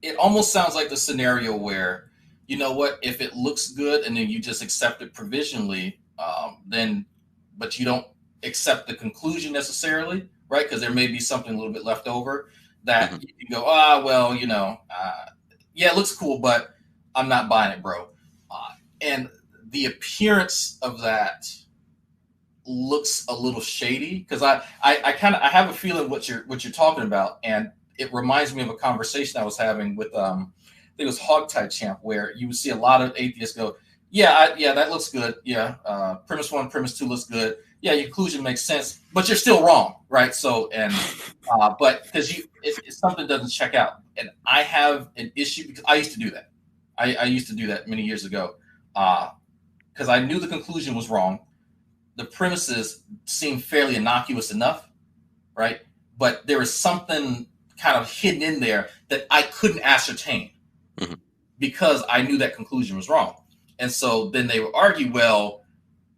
It almost sounds like the scenario where you know what, if it looks good and then you just accept it provisionally, but you don't accept the conclusion necessarily, right? Because there may be something a little bit left over that you can go, well, yeah, it looks cool, but I'm not buying it, bro. And the appearance of that looks a little shady, because I have a feeling what you're talking about, and it reminds me of a conversation I was having with I think it was Hogtie Champ, where you would see a lot of atheists go, yeah, that looks good, yeah, premise 1, premise 2 looks good, yeah, your conclusion makes sense, but you're still wrong, right? So, and but because something doesn't check out, and I have an issue because I used to do that. I used to do that many years ago, because I knew the conclusion was wrong. The premises seemed fairly innocuous enough, right? But there was something kind of hidden in there that I couldn't ascertain because I knew that conclusion was wrong. And so then they would argue, well,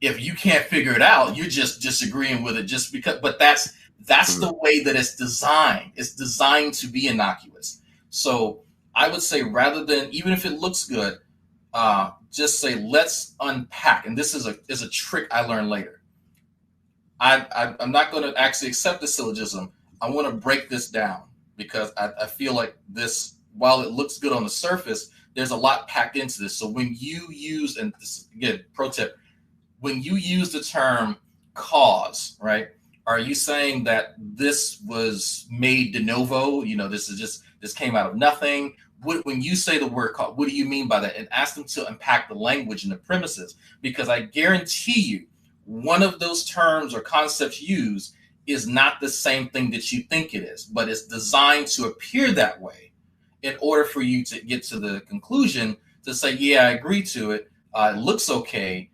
if you can't figure it out, you're just disagreeing with it just because. But that's the way that it's designed. It's designed to be innocuous. So I would say, rather than, even if it looks good, just say, let's unpack. And this is a trick I learned later. I'm not going to actually accept the syllogism. I want to break this down, because I feel like this, while it looks good on the surface, there's a lot packed into this. So when you use, and this, again, pro tip, when you use the term cause, right, are you saying that this was made de novo? This came out of nothing? When you say the word cause, what do you mean by that? And ask them to unpack the language and the premises, because I guarantee you, one of those terms or concepts used is not the same thing that you think it is, but it's designed to appear that way in order for you to get to the conclusion to say, yeah, I agree to it. It looks okay.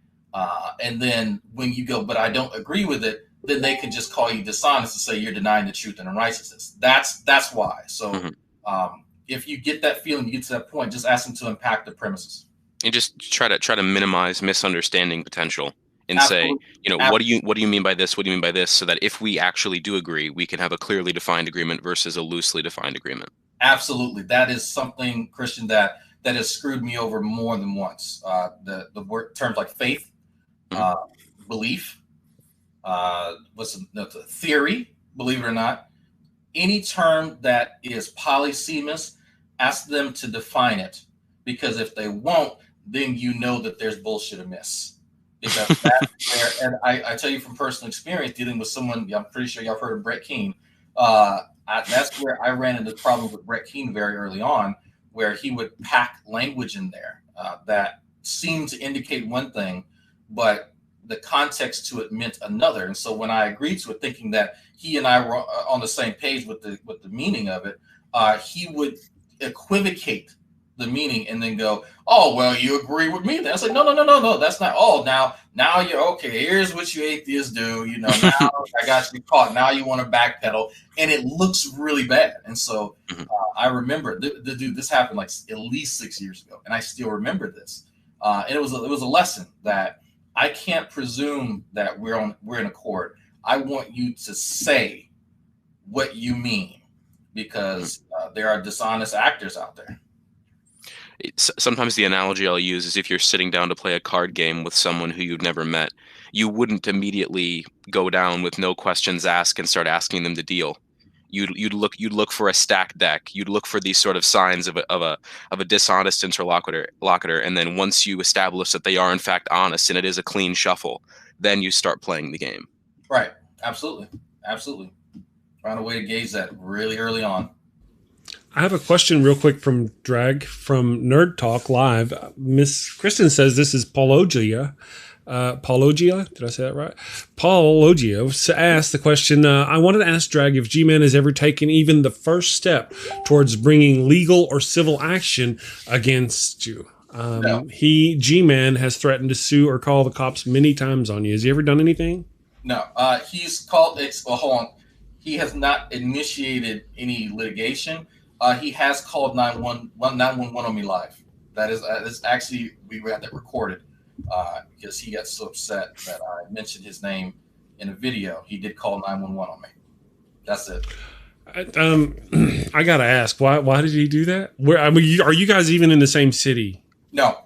And then when you go, but I don't agree with it, then they can just call you dishonest and say you're denying the truth and the righteousness. That's why. So if you get that feeling, you get to that point, just ask them to unpack the premises. And just try to minimize misunderstanding potential. And Absolutely. say, what do you mean by this? What do you mean by this? So that if we actually do agree, we can have a clearly defined agreement versus a loosely defined agreement. Absolutely. That is something, Christian, that has screwed me over more than once. The word terms like faith, belief, theory, believe it or not, any term that is polysemous, ask them to define it, because if they won't, then you know that there's bullshit amiss. Because that's where, and I tell you from personal experience, dealing with someone, I'm pretty sure y'all have heard of Brett Keane. That's where I ran into problems with Brett Keane very early on, where he would pack language in there that seemed to indicate one thing, but the context to it meant another. And so when I agreed to it, thinking that he and I were on the same page with the meaning of it, he would equivocate the meaning and then go, oh, well, you agree with me then. I was like, no, that's not all. Now you're okay. Here's what you atheists do. Now I got you caught. Now you want to backpedal, and it looks really bad. And so I remember dude, this happened like at least 6 years ago, and I still remember this. And it was a lesson that I can't presume that we're in accord. I want you to say what you mean, because there are dishonest actors out there. Sometimes the analogy I'll use is if you're sitting down to play a card game with someone who you've never met, you wouldn't immediately go down with no questions asked and start asking them to deal. You'd look for a stacked deck. You'd look for these sort of signs of a dishonest interlocutor, and then once you establish that they are in fact honest and it is a clean shuffle, then you start playing the game. Right. Absolutely. Find a way to gauge that really early on. I have a question real quick from Nerd Talk Live. Miss Kristin says this is Paulogia. Paulogia, did I say that right? Paulogia asked the question, I wanted to ask Drag if Gman has ever taken even the first step towards bringing legal or civil action against you. No. Gman has threatened to sue or call the cops many times on you. Has he ever done anything? No. He's called, hold on. He has not initiated any litigation. He has called 911 on me live. That is actually, we had that recorded because he got so upset that I mentioned his name in a video. He did call 911 on me. That's it. I gotta ask, why did he do that? Are you guys even in the same city? No.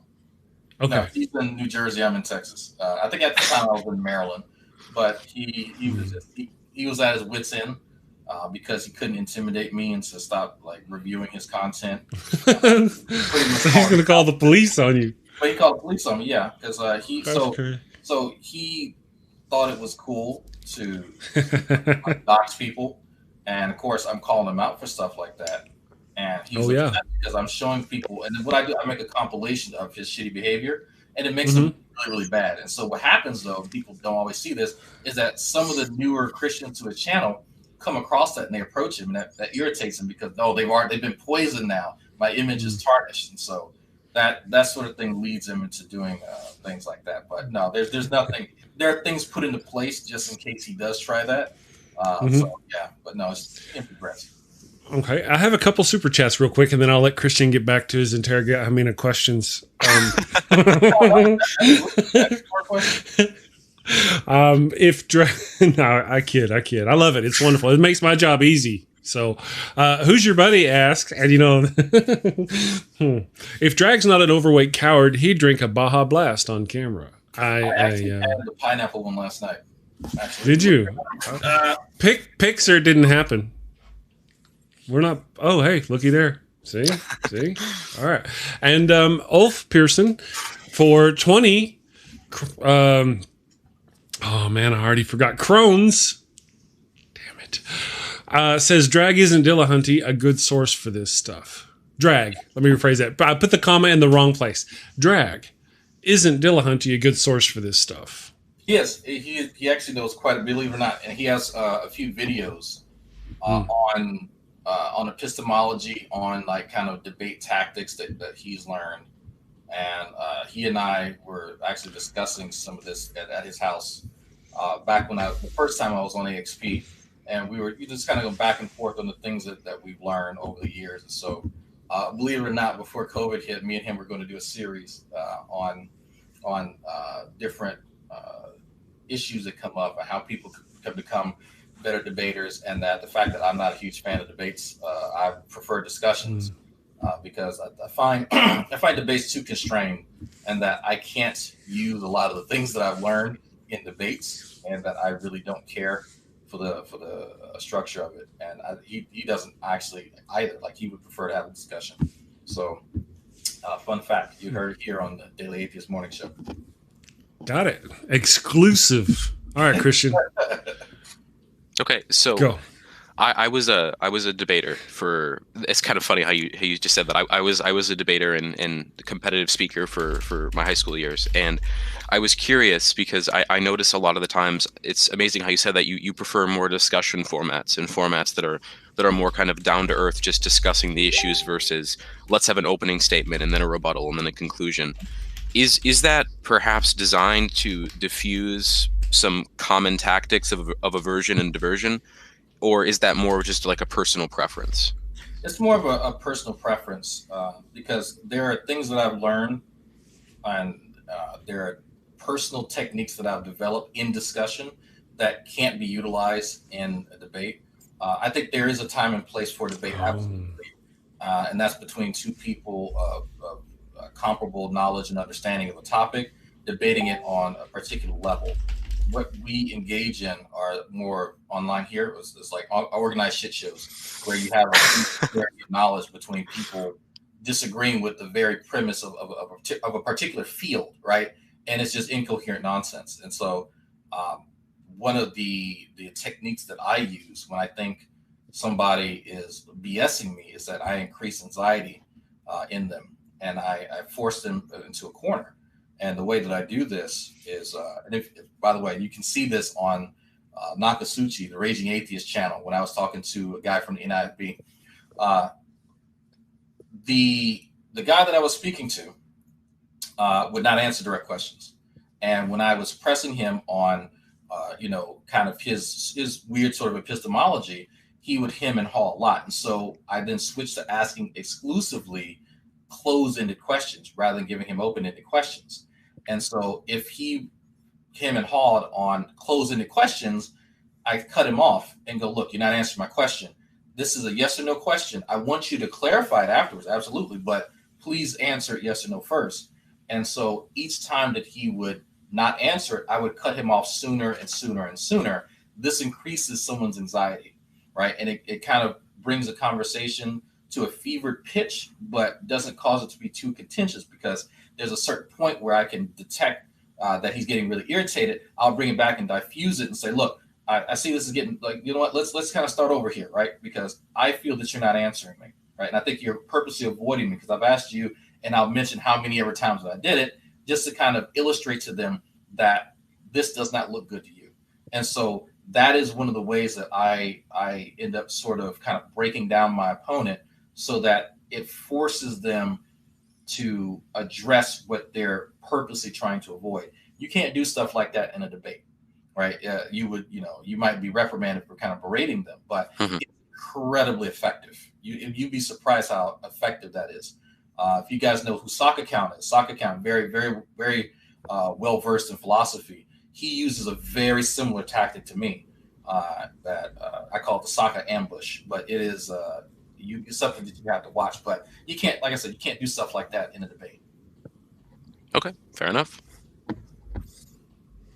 Okay. No, he's in New Jersey. I'm in Texas. I think at the time I was in Maryland, but he was at his wit's end because he couldn't intimidate me and to stop like reviewing his content. So he's going to call the police on you. But he called the police on me, yeah, because he thought it was cool to dox people, and of course I'm calling him out for stuff like that. And he's upset because I'm showing people, and then what I do, I make a compilation of his shitty behavior, and it makes him really, really bad. And so what happens, though, people don't always see this, is that some of the newer Christians to his channel come across that and they approach him, and that irritates him because they've been poisoned now. My image is tarnished, and so that sort of thing leads him into doing things like that. But no, there's nothing. There are things put into place just in case he does try that. So yeah, but no, it's empty threats. Okay, I have a couple super chats real quick, and then I'll let Christian get back to his questions. No, I kid. I love it. It's wonderful. It makes my job easy. So, who's your buddy? Asks, and if Drag's not an overweight coward, he'd drink a Baja Blast on camera. I had the pineapple one last night. Actually. Did you? Pixar didn't happen. We're not. Oh, hey, looky there. See. All right. And Ulf Pearson for 20. Oh man, I already forgot. Crohn's. Damn it. Says Drag isn't Dillahunty a good source for this stuff. Drag. Let me rephrase that. I put the comma in the wrong place. Drag isn't Dillahunty a good source for this stuff. Yes, he actually knows quite a bit, believe it or not, and he has a few videos on epistemology, on like kind of debate tactics that he's learned. And he and I were actually discussing some of this at his house back when the first time I was on AXP, and we just kind of going back and forth on the things that we've learned over the years. And so, believe it or not, before COVID hit, me and him were going to do a series on different issues that come up and how people can become better debaters, and that the fact that I'm not a huge fan of debates, I prefer discussions because I find debates too constrained, and that I can't use a lot of the things that I've learned in debates, and that I really don't care for the structure of it. And he doesn't actually either. Like, he would prefer to have a discussion. So, fun fact, you heard it here on the Daily Atheist Morning Show. Got it. Exclusive. All right, Christian. Okay, so go. I was a debater for. It's kind of funny how you just said that. I was a debater and competitive speaker for my high school years, and I was curious because I notice a lot of the times it's amazing how you said that you prefer more discussion formats and formats that are more kind of down to earth, just discussing the issues versus let's have an opening statement and then a rebuttal and then a conclusion. Is that perhaps designed to diffuse some common tactics of aversion and diversion, or is that more just like a personal preference? It's more of a personal preference because there are things that I've learned, and there are personal techniques that I've developed in discussion that can't be utilized in a debate. I think there is a time and place for debate, absolutely, and that's between two people of comparable knowledge and understanding of a topic, debating it on a particular level. What we engage in are more online here. It's like organized shit shows where you have a knowledge between people disagreeing with the very premise of a particular field, right? And it's just incoherent nonsense. And so one of the techniques that I use when I think somebody is BSing me is that I increase anxiety in them, and I force them into a corner. And the way that I do this is, and if by the way, you can see this on Nakasuchi, the Raging Atheist channel, when I was talking to a guy from the NIFB. The guy that I was speaking to would not answer direct questions. And when I was pressing him on, kind of his weird sort of epistemology, he would hem and haw a lot. And so I then switched to asking exclusively closed-ended questions rather than giving him open-ended questions. And so if he hem and hawed on closed-ended questions, I cut him off and go, look, you're not answering my question. This is a yes or no question. I want you to clarify it afterwards, absolutely, but please answer yes or no first. And so each time that he would not answer it, I would cut him off sooner and sooner and sooner. This increases someone's anxiety, right? And it kind of brings a conversation to a fevered pitch, but doesn't cause it to be too contentious, because there's a certain point where I can detect that he's getting really irritated. I'll bring it back and diffuse it and say, look, I see this is getting like, you know what, let's kind of start over here, right? Because I feel that you're not answering me, right? And I think you're purposely avoiding me because I've asked you, and I'll mention how many ever times that I did it, just to kind of illustrate to them that this does not look good to you. And so that is one of the ways that I end up sort of kind of breaking down my opponent, so that it forces them to address what they're purposely trying to avoid. You can't do stuff like that in a debate, right? You might be reprimanded for kind of berating them, but it's incredibly effective. You'd be surprised how effective that is. If you guys know who Sock-Account is, Sock-Account, very, very, very well-versed in philosophy. He uses a very similar tactic to me that I call it the Sokka ambush, but it is something that you have to watch. But you can't, like I said, you can't do stuff like that in a debate. Okay, fair enough.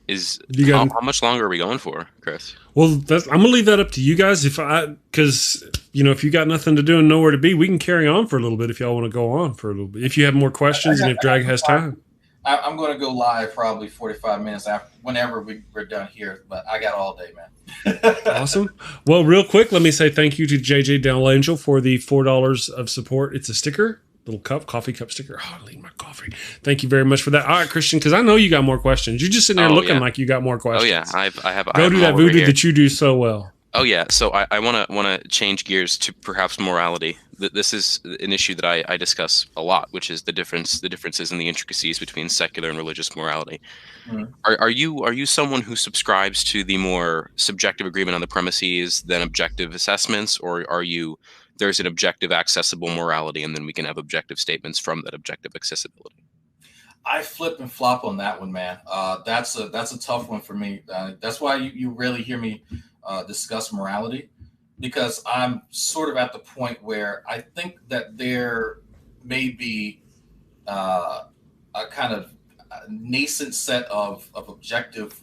How much longer are we going for, Chris? Well, I'm gonna leave that up to you guys. Because if you got nothing to do and nowhere to be, we can carry on for a little bit if y'all want to go on for a little bit. If you have more questions and if Drag has time. I'm going to go live probably 45 minutes after, whenever we're done here, but I got all day, man. Awesome. Well, real quick, let me say thank you to JJ Downal Angel for the $4 of support. It's a sticker, little cup, coffee cup sticker. Oh, I need my coffee. Thank you very much for that. All right, Christian, because I know you got more questions. You're just sitting there looking like you got more questions. Oh yeah, I have. Go do that voodoo that you do so well. Oh yeah, so I want to change gears to perhaps morality. This is an issue that I discuss a lot, which is the differences and the intricacies between secular and religious morality. Mm. Are you someone who subscribes to the more subjective agreement on the premises than objective assessments, or are you there's an objective accessible morality and then we can have objective statements from that objective accessibility? I flip and flop on that one, man. That's a tough one for me. That's why you rarely hear me discuss morality, because I'm sort of at the point where I think that there may be a kind of nascent set of objective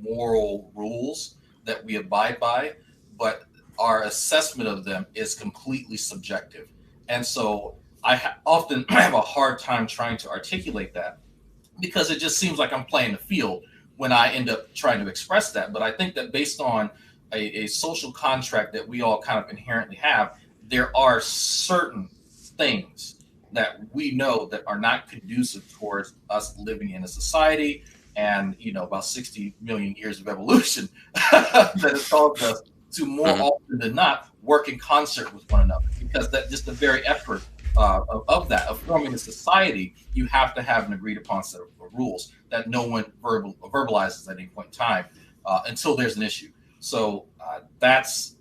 moral rules that we abide by, but our assessment of them is completely subjective. And so I often have a hard time trying to articulate that, because it just seems like I'm playing the field when I end up trying to express that. But I think that based on a social contract that we all kind of inherently have, there are certain things that we know that are not conducive towards us living in a society and, about 60 million years of evolution that has caused us to more often than not work in concert with one another, because that just the very effort of forming a society, you have to have an agreed upon set of rules that no one verbalizes at any point in time until there's an issue. So that's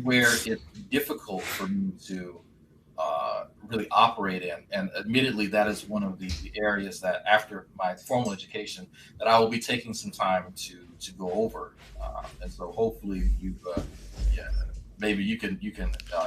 where it's difficult for me to really operate in. And admittedly, that is one of the areas that after my formal education that I will be taking some time to go over. And so hopefully maybe you can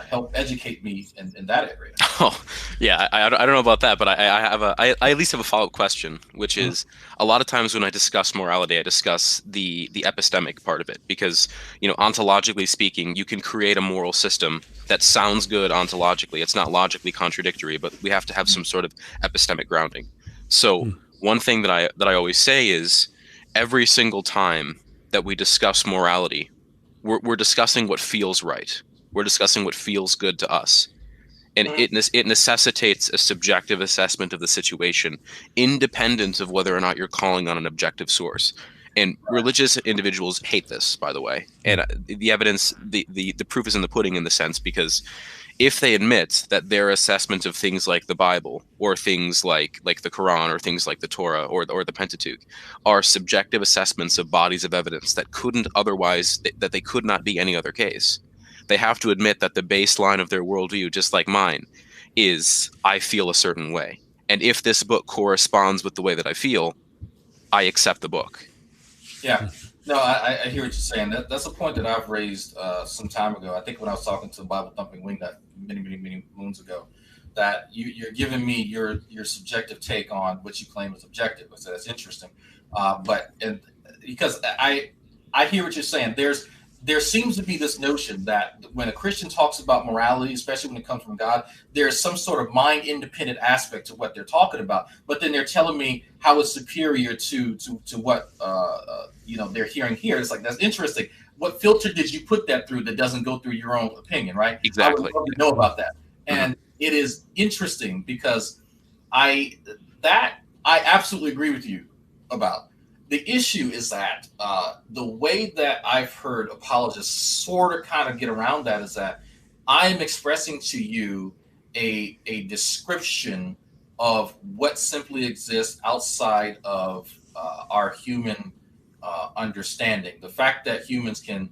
help educate me in that area. Oh, yeah. I don't know about that, but I at least have a follow-up question, which is a lot of times when I discuss morality, I discuss the epistemic part of it, because, ontologically speaking, you can create a moral system that sounds good ontologically. It's not logically contradictory, but we have to have some sort of epistemic grounding. So one thing that I always say is every single time that we discuss morality, we're discussing what feels right. We're discussing what feels good to us. And it necessitates a subjective assessment of the situation, independent of whether or not you're calling on an objective source. And religious individuals hate this, by the way. And the evidence, the proof is in the pudding, in the sense, because if they admit that their assessment of things like the Bible, or things like the Quran, or things like the Torah, or the Pentateuch, are subjective assessments of bodies of evidence that they could not be any other case, they have to admit that the baseline of their worldview, just like mine, is I feel a certain way. And if this book corresponds with the way that I feel, I accept the book. Yeah. No, I hear what you're saying. That's a point that I've raised some time ago. I think when I was talking to Bible Thumping Wingnut many moons ago, that you're giving me your subjective take on what you claim is objective. So that's interesting. Because I hear what you're saying. There seems to be this notion that when a Christian talks about morality, especially when it comes from God, there's some sort of mind independent aspect to what they're talking about. But then they're telling me how it's superior to what they're hearing here. It's like, that's interesting. What filter did you put that through that doesn't go through your own opinion, right? Exactly. I would love to know about that. And it is interesting because I absolutely agree with you about. The issue is that the way that I've heard apologists sort of kind of get around that is that I'm expressing to you a description of what simply exists outside of our human understanding. The fact that humans can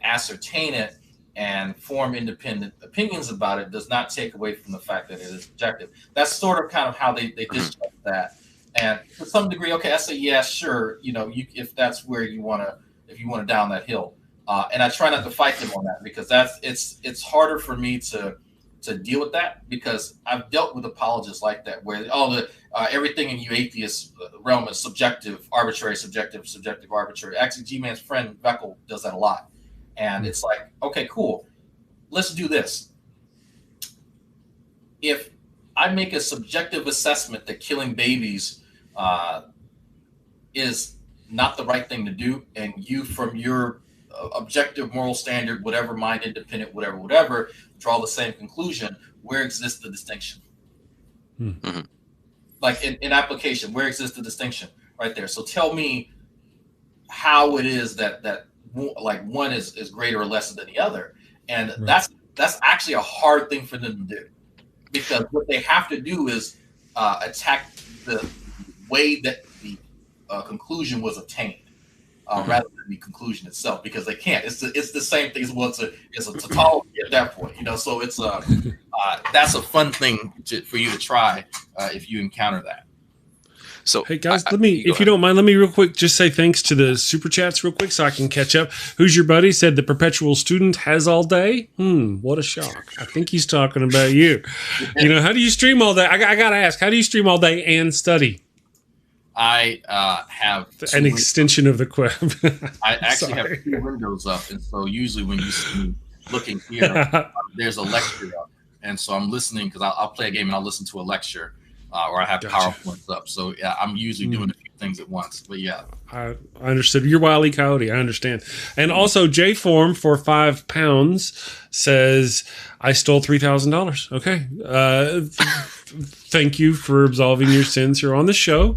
ascertain it and form independent opinions about it does not take away from the fact that it is objective. That's sort of kind of how they discuss that. And to some degree, okay, I say, yeah, sure, if that's where if you want to down that hill. And I try not to fight them on that because it's harder for me to deal with that because I've dealt with apologists like that where everything in you atheist realm is subjective, arbitrary, subjective, arbitrary. Actually, Gman's friend Micheal does that a lot. And it's like, okay, cool. Let's do this. If I make a subjective assessment that killing babies is not the right thing to do, and you, from your objective moral standard, whatever, mind independent, whatever, draw the same conclusion, where exists the distinction? Mm-hmm. Like in application, where exists the distinction? Right there. So tell me how it is that like one is greater or lesser than the other. And right. That's actually a hard thing for them to do. Because what they have to do is attack the way that the conclusion was obtained, rather than the conclusion itself, because they can't. It's the same thing as well. It's a tautology at that point, So it's that's a fun thing for you to try if you encounter that. So, hey guys, if you don't mind, let me real quick just say thanks to the super chats real quick so I can catch up. Who's your buddy? Said the perpetual student has all day. What a shock. I think he's talking about you. How do you stream all day? I gotta ask, how do you stream all day and study? I have an extension of the web. I actually have 2 windows up, and so usually when you see me looking here, there's a lecture up, and so I'm listening because I'll play a game and I'll listen to a lecture. Or I have PowerPoints up. So, yeah, I'm usually doing a few things at once. But, yeah. I understood. You're Wile E. Coyote. I understand. And also, J-Form for £5 says, I stole $3,000. Okay. Thank you for absolving your sins here on the show.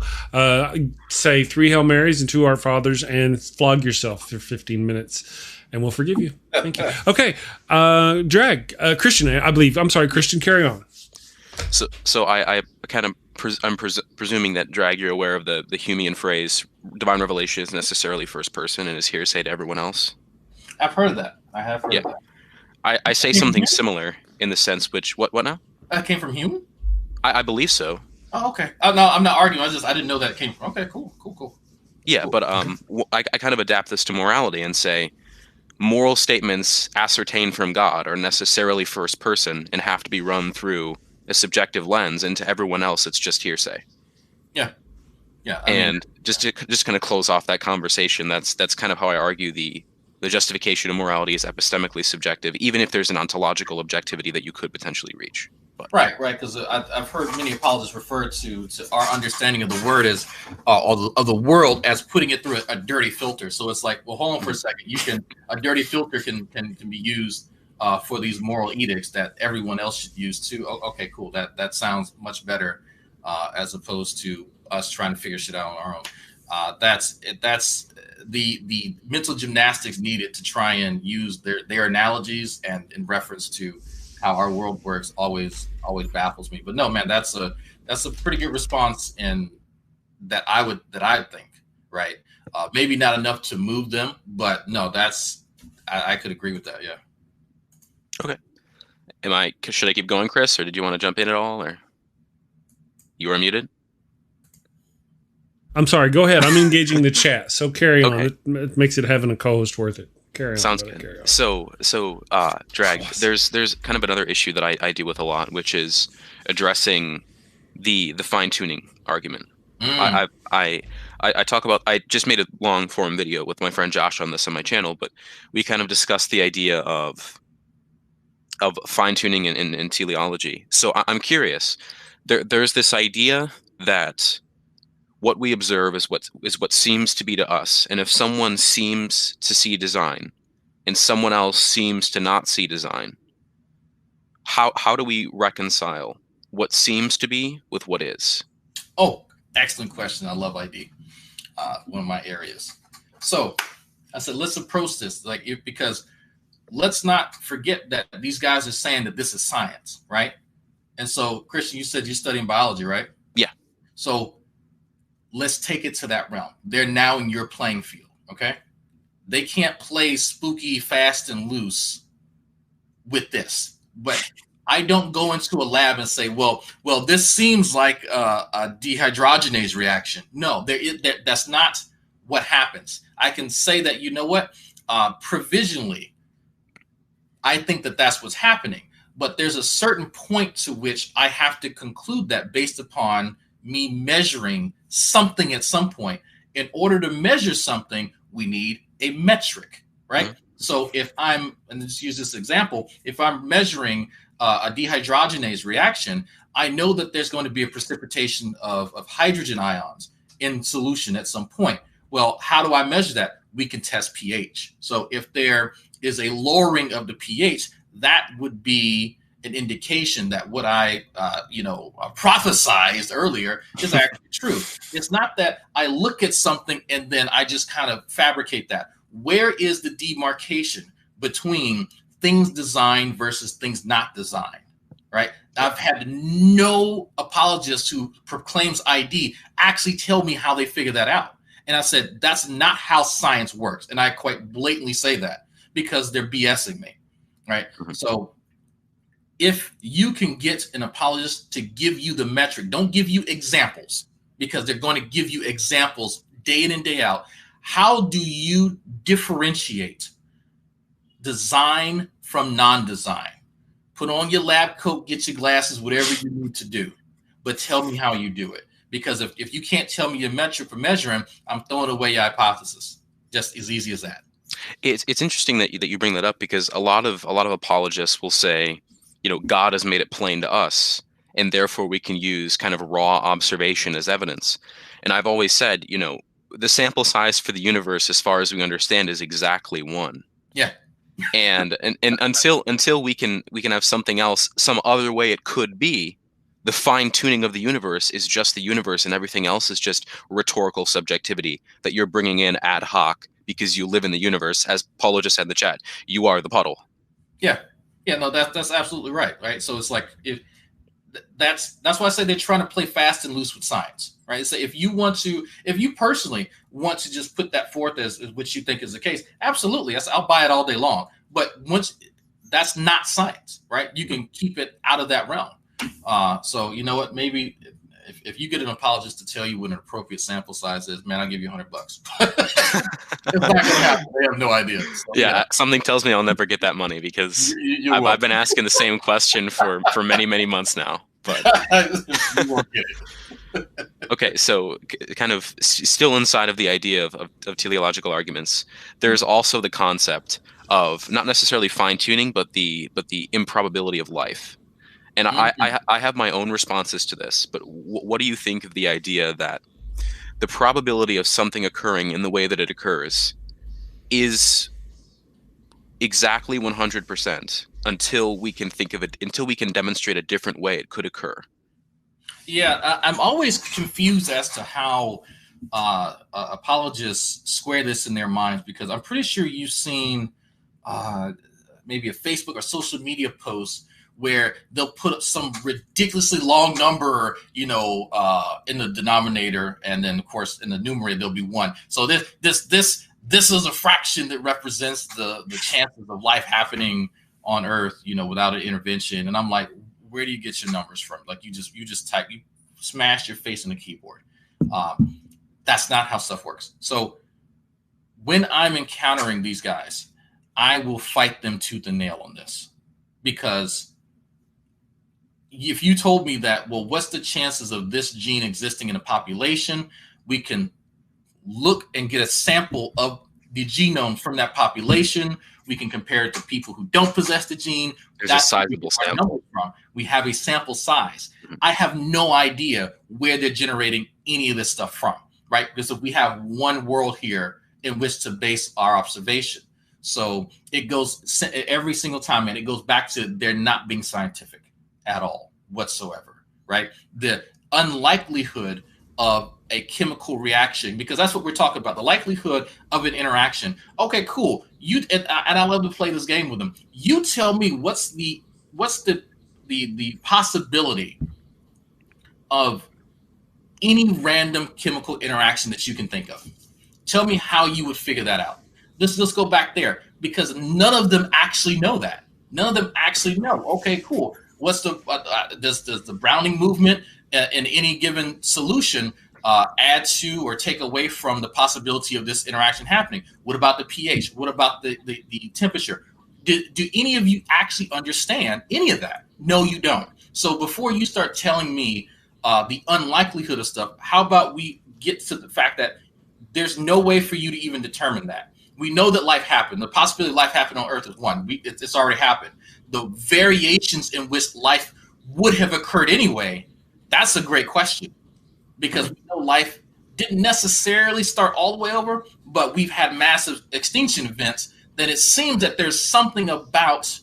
Say 3 Hail Marys and 2 Our Fathers and flog yourself for 15 minutes. And we'll forgive you. Thank you. Okay. Christian, I believe. I'm sorry, Christian, carry on. So I kind of I'm presuming that Drag, you're aware of the Humean phrase divine revelation is necessarily first person and is hearsay to everyone else. I've heard of that. I have heard of that. I say something similar in the sense which what now? That came from Hume? I believe so. Oh, okay. No, I'm not arguing. I didn't know that it came from. Okay, cool. Yeah, cool. But I kind of adapt this to morality and say moral statements ascertained from God are necessarily first person and have to be run through a subjective lens, and to everyone else it's just hearsay. Yeah. Just to kind of close off that conversation, that's kind of how I argue the justification of morality is epistemically subjective, even if there's an ontological objectivity that you could potentially reach. But. Right, because I've heard many apologists refer to our understanding of the word as of the world as putting it through a dirty filter. So it's like, well, hold on for a second. A dirty filter can be used for these moral edicts that everyone else should use too. Okay, cool. That sounds much better as opposed to us trying to figure shit out on our own. That's the mental gymnastics needed to try and use their analogies and in reference to how our world works always baffles me. But no, man, that's a pretty good response in that I think, right? Maybe not enough to move them, but no, I could agree with that. Yeah. Okay. Should I keep going, Chris, or did you want to jump in at all, or you are muted? I'm sorry. Go ahead. I'm engaging the chat, so carry on. It makes it having a co-host worth it. Carry on. Sounds brother, good. carry on. So, Drag, there's kind of another issue that I deal with a lot, which is addressing the fine-tuning argument. I talk about, I just made a long form video with my friend Josh on this on my channel, but we kind of discussed the idea of fine-tuning in teleology. So I'm curious. There's this idea that what we observe is what seems to be to us, and if someone seems to see design and someone else seems to not see design, how do we reconcile what seems to be with what is? Oh, excellent question. I love ID. One of my areas. So I said, let's approach this because let's not forget that these guys are saying that this is science, right? And so, Kristin, you said you're studying biology, right? Yeah. So let's take it to that realm. They're now in your playing field, okay? They can't play spooky, fast, and loose with this. But I don't go into a lab and say, well, this seems like a dehydrogenase reaction. No, that's not what happens. I can say that, you know what, provisionally, I think that that's what's happening. But there's a certain point to which I have to conclude that based upon me measuring something at some point. In order to measure something, we need a metric, right? Mm-hmm. So if I'm, and let's use this example, if I'm measuring a dehydrogenase reaction, I know that there's going to be a precipitation of hydrogen ions in solution at some point. Well, how do I measure that? We can test pH. So if there is a lowering of the pH, that would be an indication that what I, prophesized earlier is actually true. It's not that I look at something and then I just kind of fabricate that. Where is the demarcation between things designed versus things not designed, right? I've had no apologist who proclaims ID actually tell me how they figure that out. And I said, that's not how science works. And I quite blatantly say that because they're BSing me, right? Mm-hmm. So if you can get an apologist to give you the metric, don't give you examples, because they're going to give you examples day in and day out. How do you differentiate design from non-design? Put on your lab coat, get your glasses, whatever you need to do, but tell me how you do it. Because if you can't tell me your metric for measuring, I'm throwing away your hypothesis. Just as easy as that. It's interesting that you bring that up, because a lot of apologists will say, God has made it plain to us, and therefore we can use kind of raw observation as evidence. And I've always said, the sample size for the universe, as far as we understand, is exactly 1. Yeah. and until we can have something else, some other way it could be, the fine tuning of the universe is just the universe, and everything else is just rhetorical subjectivity that you're bringing in ad hoc because you live in the universe. As Paulo just said in the chat, you are the puddle. Yeah. Yeah, no, that's absolutely right. So it's like, that's why I say they're trying to play fast and loose with science, right? So if you personally want to just put that forth as what you think is the case, absolutely, I'll buy it all day long. But that's not science, right? You can keep it out of that realm. So you know what? Maybe if you get an apologist to tell you what an appropriate sample size is, man, I'll give you $100. It's not going to happen. They have no idea. So, yeah, something tells me I'll never get that money, because I've been asking the same question for many, many months now. But you won't get it. Okay, so kind of still inside of the idea of teleological arguments, there's also the concept of not necessarily fine-tuning, but the improbability of life. And I have my own responses to this, but what do you think of the idea that the probability of something occurring in the way that it occurs is exactly 100% until we can think of it, until we can demonstrate a different way it could occur? Yeah, I'm always confused as to how apologists square this in their minds, because I'm pretty sure you've seen maybe a Facebook or social media post where they'll put up some ridiculously long number, in the denominator, and then of course in the numerator there'll be 1. So this is a fraction that represents the chances of life happening on Earth, without an intervention. And I'm like, where do you get your numbers from? Like you just type, you smash your face in the keyboard. That's not how stuff works. So when I'm encountering these guys, I will fight them tooth and nail on this, because if you told me that, well, what's the chances of this gene existing in a population? We can look and get a sample of the genome from that population. We can compare it to people who don't possess the gene. There's a sizable sample. We have a sample size. I have no idea where they're generating any of this stuff from, right? Because if we have one world here in which to base our observation. So it goes every single time, and it goes back to they're not being scientific at all whatsoever, right? The unlikelihood of a chemical reaction, because that's what we're talking about, the likelihood of an interaction. Okay, cool. And I love to play this game with them. You tell me what's the possibility of any random chemical interaction that you can think of. Tell me how you would figure that out. Let's go back there, because none of them actually know that. None of them actually know. Okay, cool. What's the does the Browning movement in any given solution add to or take away from the possibility of this interaction happening? What about the pH? What about the temperature? Do any of you actually understand any of that? No, you don't. So before you start telling me the unlikelihood of stuff, how about we get to the fact that there's no way for you to even determine that. We know that life happened. The possibility of life happened on Earth is one. It's already happened. The variations in which life would have occurred anyway, that's a great question, because we know life didn't necessarily start all the way over, but we've had massive extinction events that it seems that there's something about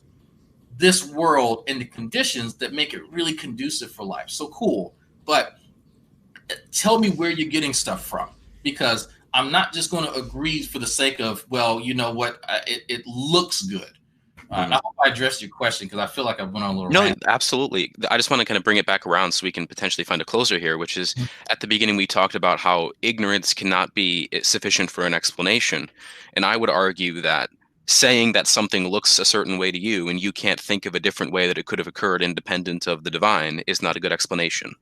this world and the conditions that make it really conducive for life. So cool. But tell me where you're getting stuff from, because I'm not just going to agree for the sake of, well, you know what, it looks good. I hope I addressed your question, because I feel like I went on a little rant. Absolutely. I just want to kind of bring it back around so we can potentially find a closer here, which is at the beginning we talked about how ignorance cannot be sufficient for an explanation. And I would argue that saying that something looks a certain way to you and you can't think of a different way that it could have occurred independent of the divine is not a good explanation.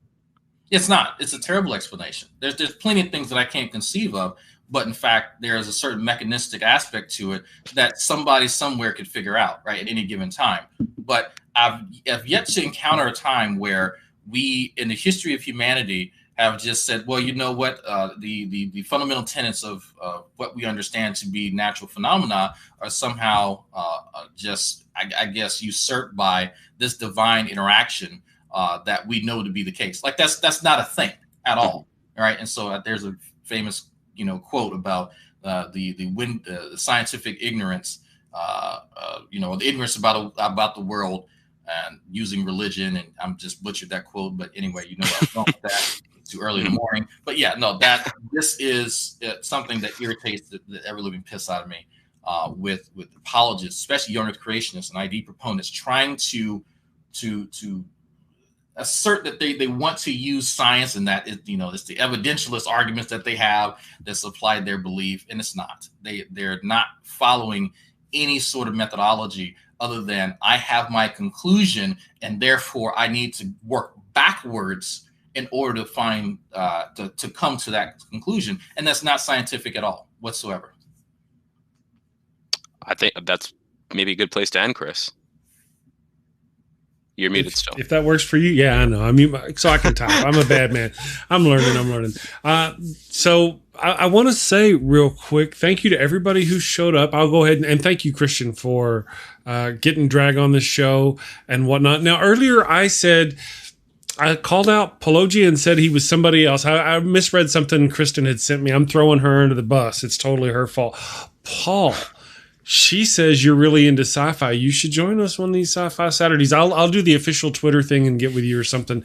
It's not. It's a terrible explanation. There's plenty of things that I can't conceive of, but in fact, there's a certain mechanistic aspect to it that somebody somewhere could figure out, right, at any given time. But I've yet to encounter a time where we, in the history of humanity, have just said, well, you know what, the fundamental tenets of what we understand to be natural phenomena are somehow just, I guess, usurped by this divine interaction that we know to be the case. Like that's not a thing at all. All right. And so there's a famous, quote about the scientific ignorance, the ignorance about the world and using religion. And I'm just butchered that quote, but anyway, where I'm going with that. Too early in the morning. But yeah, no, this is something that irritates the ever living piss out of me with apologists, especially young earth creationists and ID proponents, trying to assert that they want to use science, and that it's the evidentialist arguments that they have that supply their belief, and it's not. They're not following any sort of methodology other than I have my conclusion, and therefore I need to work backwards in order to find to come to that conclusion, and that's not scientific at all whatsoever. I think that's maybe a good place to end, Chris. You're muted still. If that works for you, yeah, I know. I mean, so I can type. I'm a bad man. I'm learning. So I want to say real quick, thank you to everybody who showed up. I'll go ahead and thank you, Kristin, for getting Drag on this show and whatnot. Now, earlier I called out Pelagia and said he was somebody else. I misread something Kristin had sent me. I'm throwing her under the bus. It's totally her fault. Paul, she says you're really into sci-fi. You should join us on these sci-fi Saturdays. I'll do the official Twitter thing and get with you or something.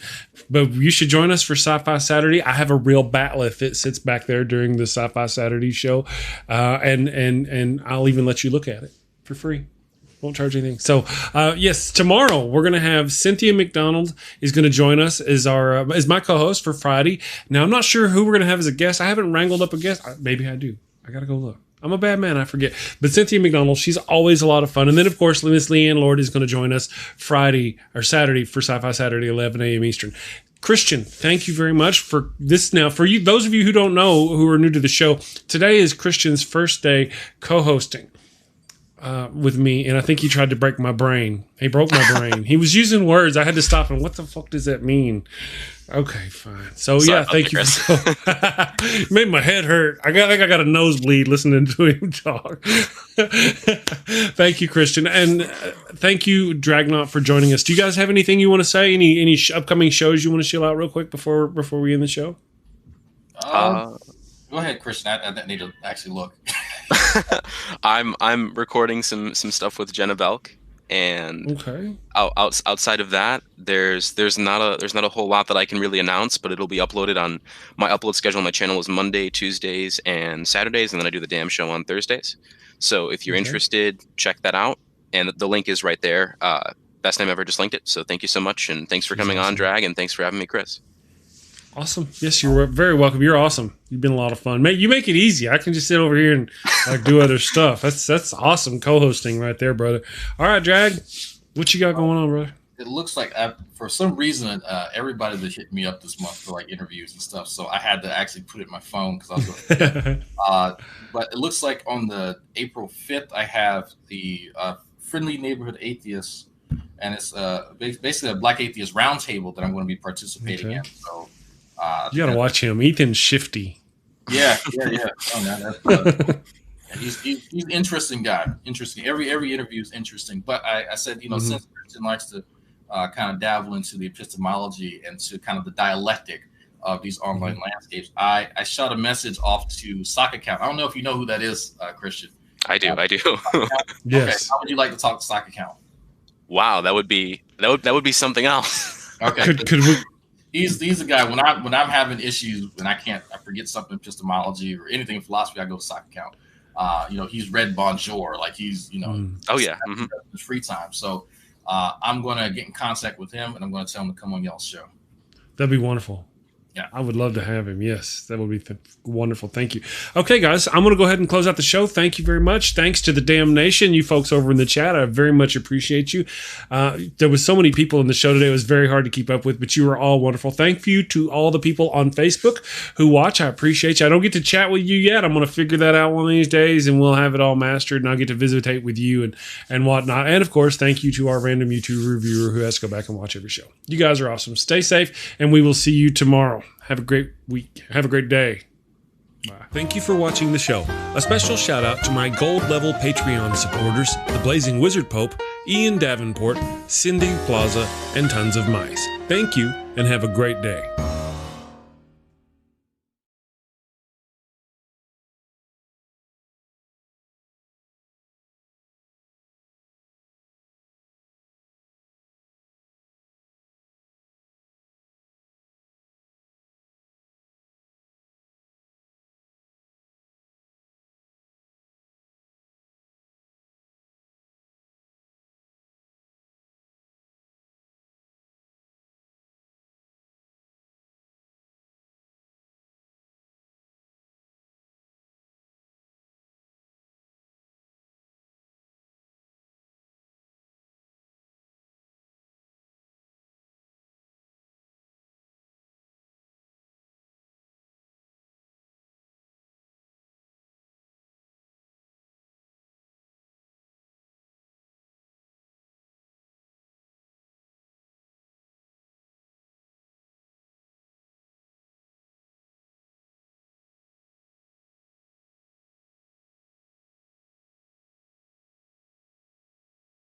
But you should join us for Sci-Fi Saturday. I have a real batleth that sits back there during the Sci-Fi Saturday show, and I'll even let you look at it for free. Won't charge anything. So, yes, tomorrow we're going to have Cynthia McDonald is going to join us as my co-host for Friday. Now, I'm not sure who we're going to have as a guest. I haven't wrangled up a guest. Maybe I do. I got to go look. I'm a bad man. I forget. But Cynthia McDonald, she's always a lot of fun. And then, of course, Miss Leighann Lord is going to join us Friday or Saturday for Sci-Fi Saturday, 11 a.m. Eastern. Christian, thank you very much for this. Now, for you, those of you who don't know, who are new to the show, today is Christian's first day co-hosting. with me, and I think he tried to break my brain. He broke my brain. He was using words. I had to stop him. What the fuck does that mean? Okay, fine. So Sorry thank you. It made my head hurt. I think I got a nosebleed listening to him talk. Thank you, Kristin, and thank you, Dragnauct, for joining us. Do you guys have anything you want to say? Any upcoming shows you want to chill out real quick before we end the show? Go ahead, Kristin. I need to actually look. I'm recording some stuff with Jenna Belk, and okay. Outside of that, there's not a whole lot that I can really announce, but it'll be uploaded on my upload schedule. On my channel is Monday, Tuesdays, and Saturdays, and then I do the damn show on Thursdays. So if you're interested, check that out, and the link is right there. Best name ever, just linked it. So thank you so much, and thanks for coming on, Drag, and thanks for having me, Chris. Awesome. Yes, you're very welcome. You're awesome. You've been a lot of fun. You make it easy. I can just sit over here and do other stuff. That's awesome co-hosting right there, brother. All right, Drag, what you got going on, brother? It looks like for some reason everybody that hit me up this month for like interviews and stuff, so I had to actually put it in my phone because I was going. But it looks like on the April 5th, I have the Friendly Neighborhood Atheists, and it's basically a Black Atheist roundtable that I'm going to be participating in. So. You gotta watch him. Ethan's shifty. Yeah. Oh, man, he's interesting guy. Interesting. Every interview is interesting. But I said, since Kristin likes to kind of dabble into the epistemology and to kind of the dialectic of these online landscapes, I shot a message off to Sock Account. I don't know if you know who that is, Kristin. I do. Yes. Okay. How would you like to talk to Sock Account? Wow, that would be something else. Okay. Could we? He's a guy when I'm having issues and I forget something epistemology or anything in philosophy, I go to Sock Account. He's read Bonjour, like he's Oh yeah, his free time. So I'm going to get in contact with him and I'm going to tell him to come on y'all's show. That'd be wonderful. Yeah, I would love to have him. Yes, that would be wonderful. Thank you. Okay, guys, I'm going to go ahead and close out the show. Thank you very much. Thanks to the damn nation, you folks over in the chat. I very much appreciate you. There was so many people in the show today. It was very hard to keep up with, but you were all wonderful. Thank you to all the people on Facebook who watch. I appreciate you. I don't get to chat with you yet. I'm going to figure that out one of these days, and we'll have it all mastered, and I'll get to visitate with you and whatnot. And, of course, thank you to our random YouTube reviewer who has to go back and watch every show. You guys are awesome. Stay safe, and we will see you tomorrow. Have a great week. Have a great day. Bye. Thank you for watching the show. A special shout out to my gold level Patreon supporters, the Blazing Wizard Pope, Ian Davenport, Cindy PLAZA, and tons of mice. Thank you and have a great day.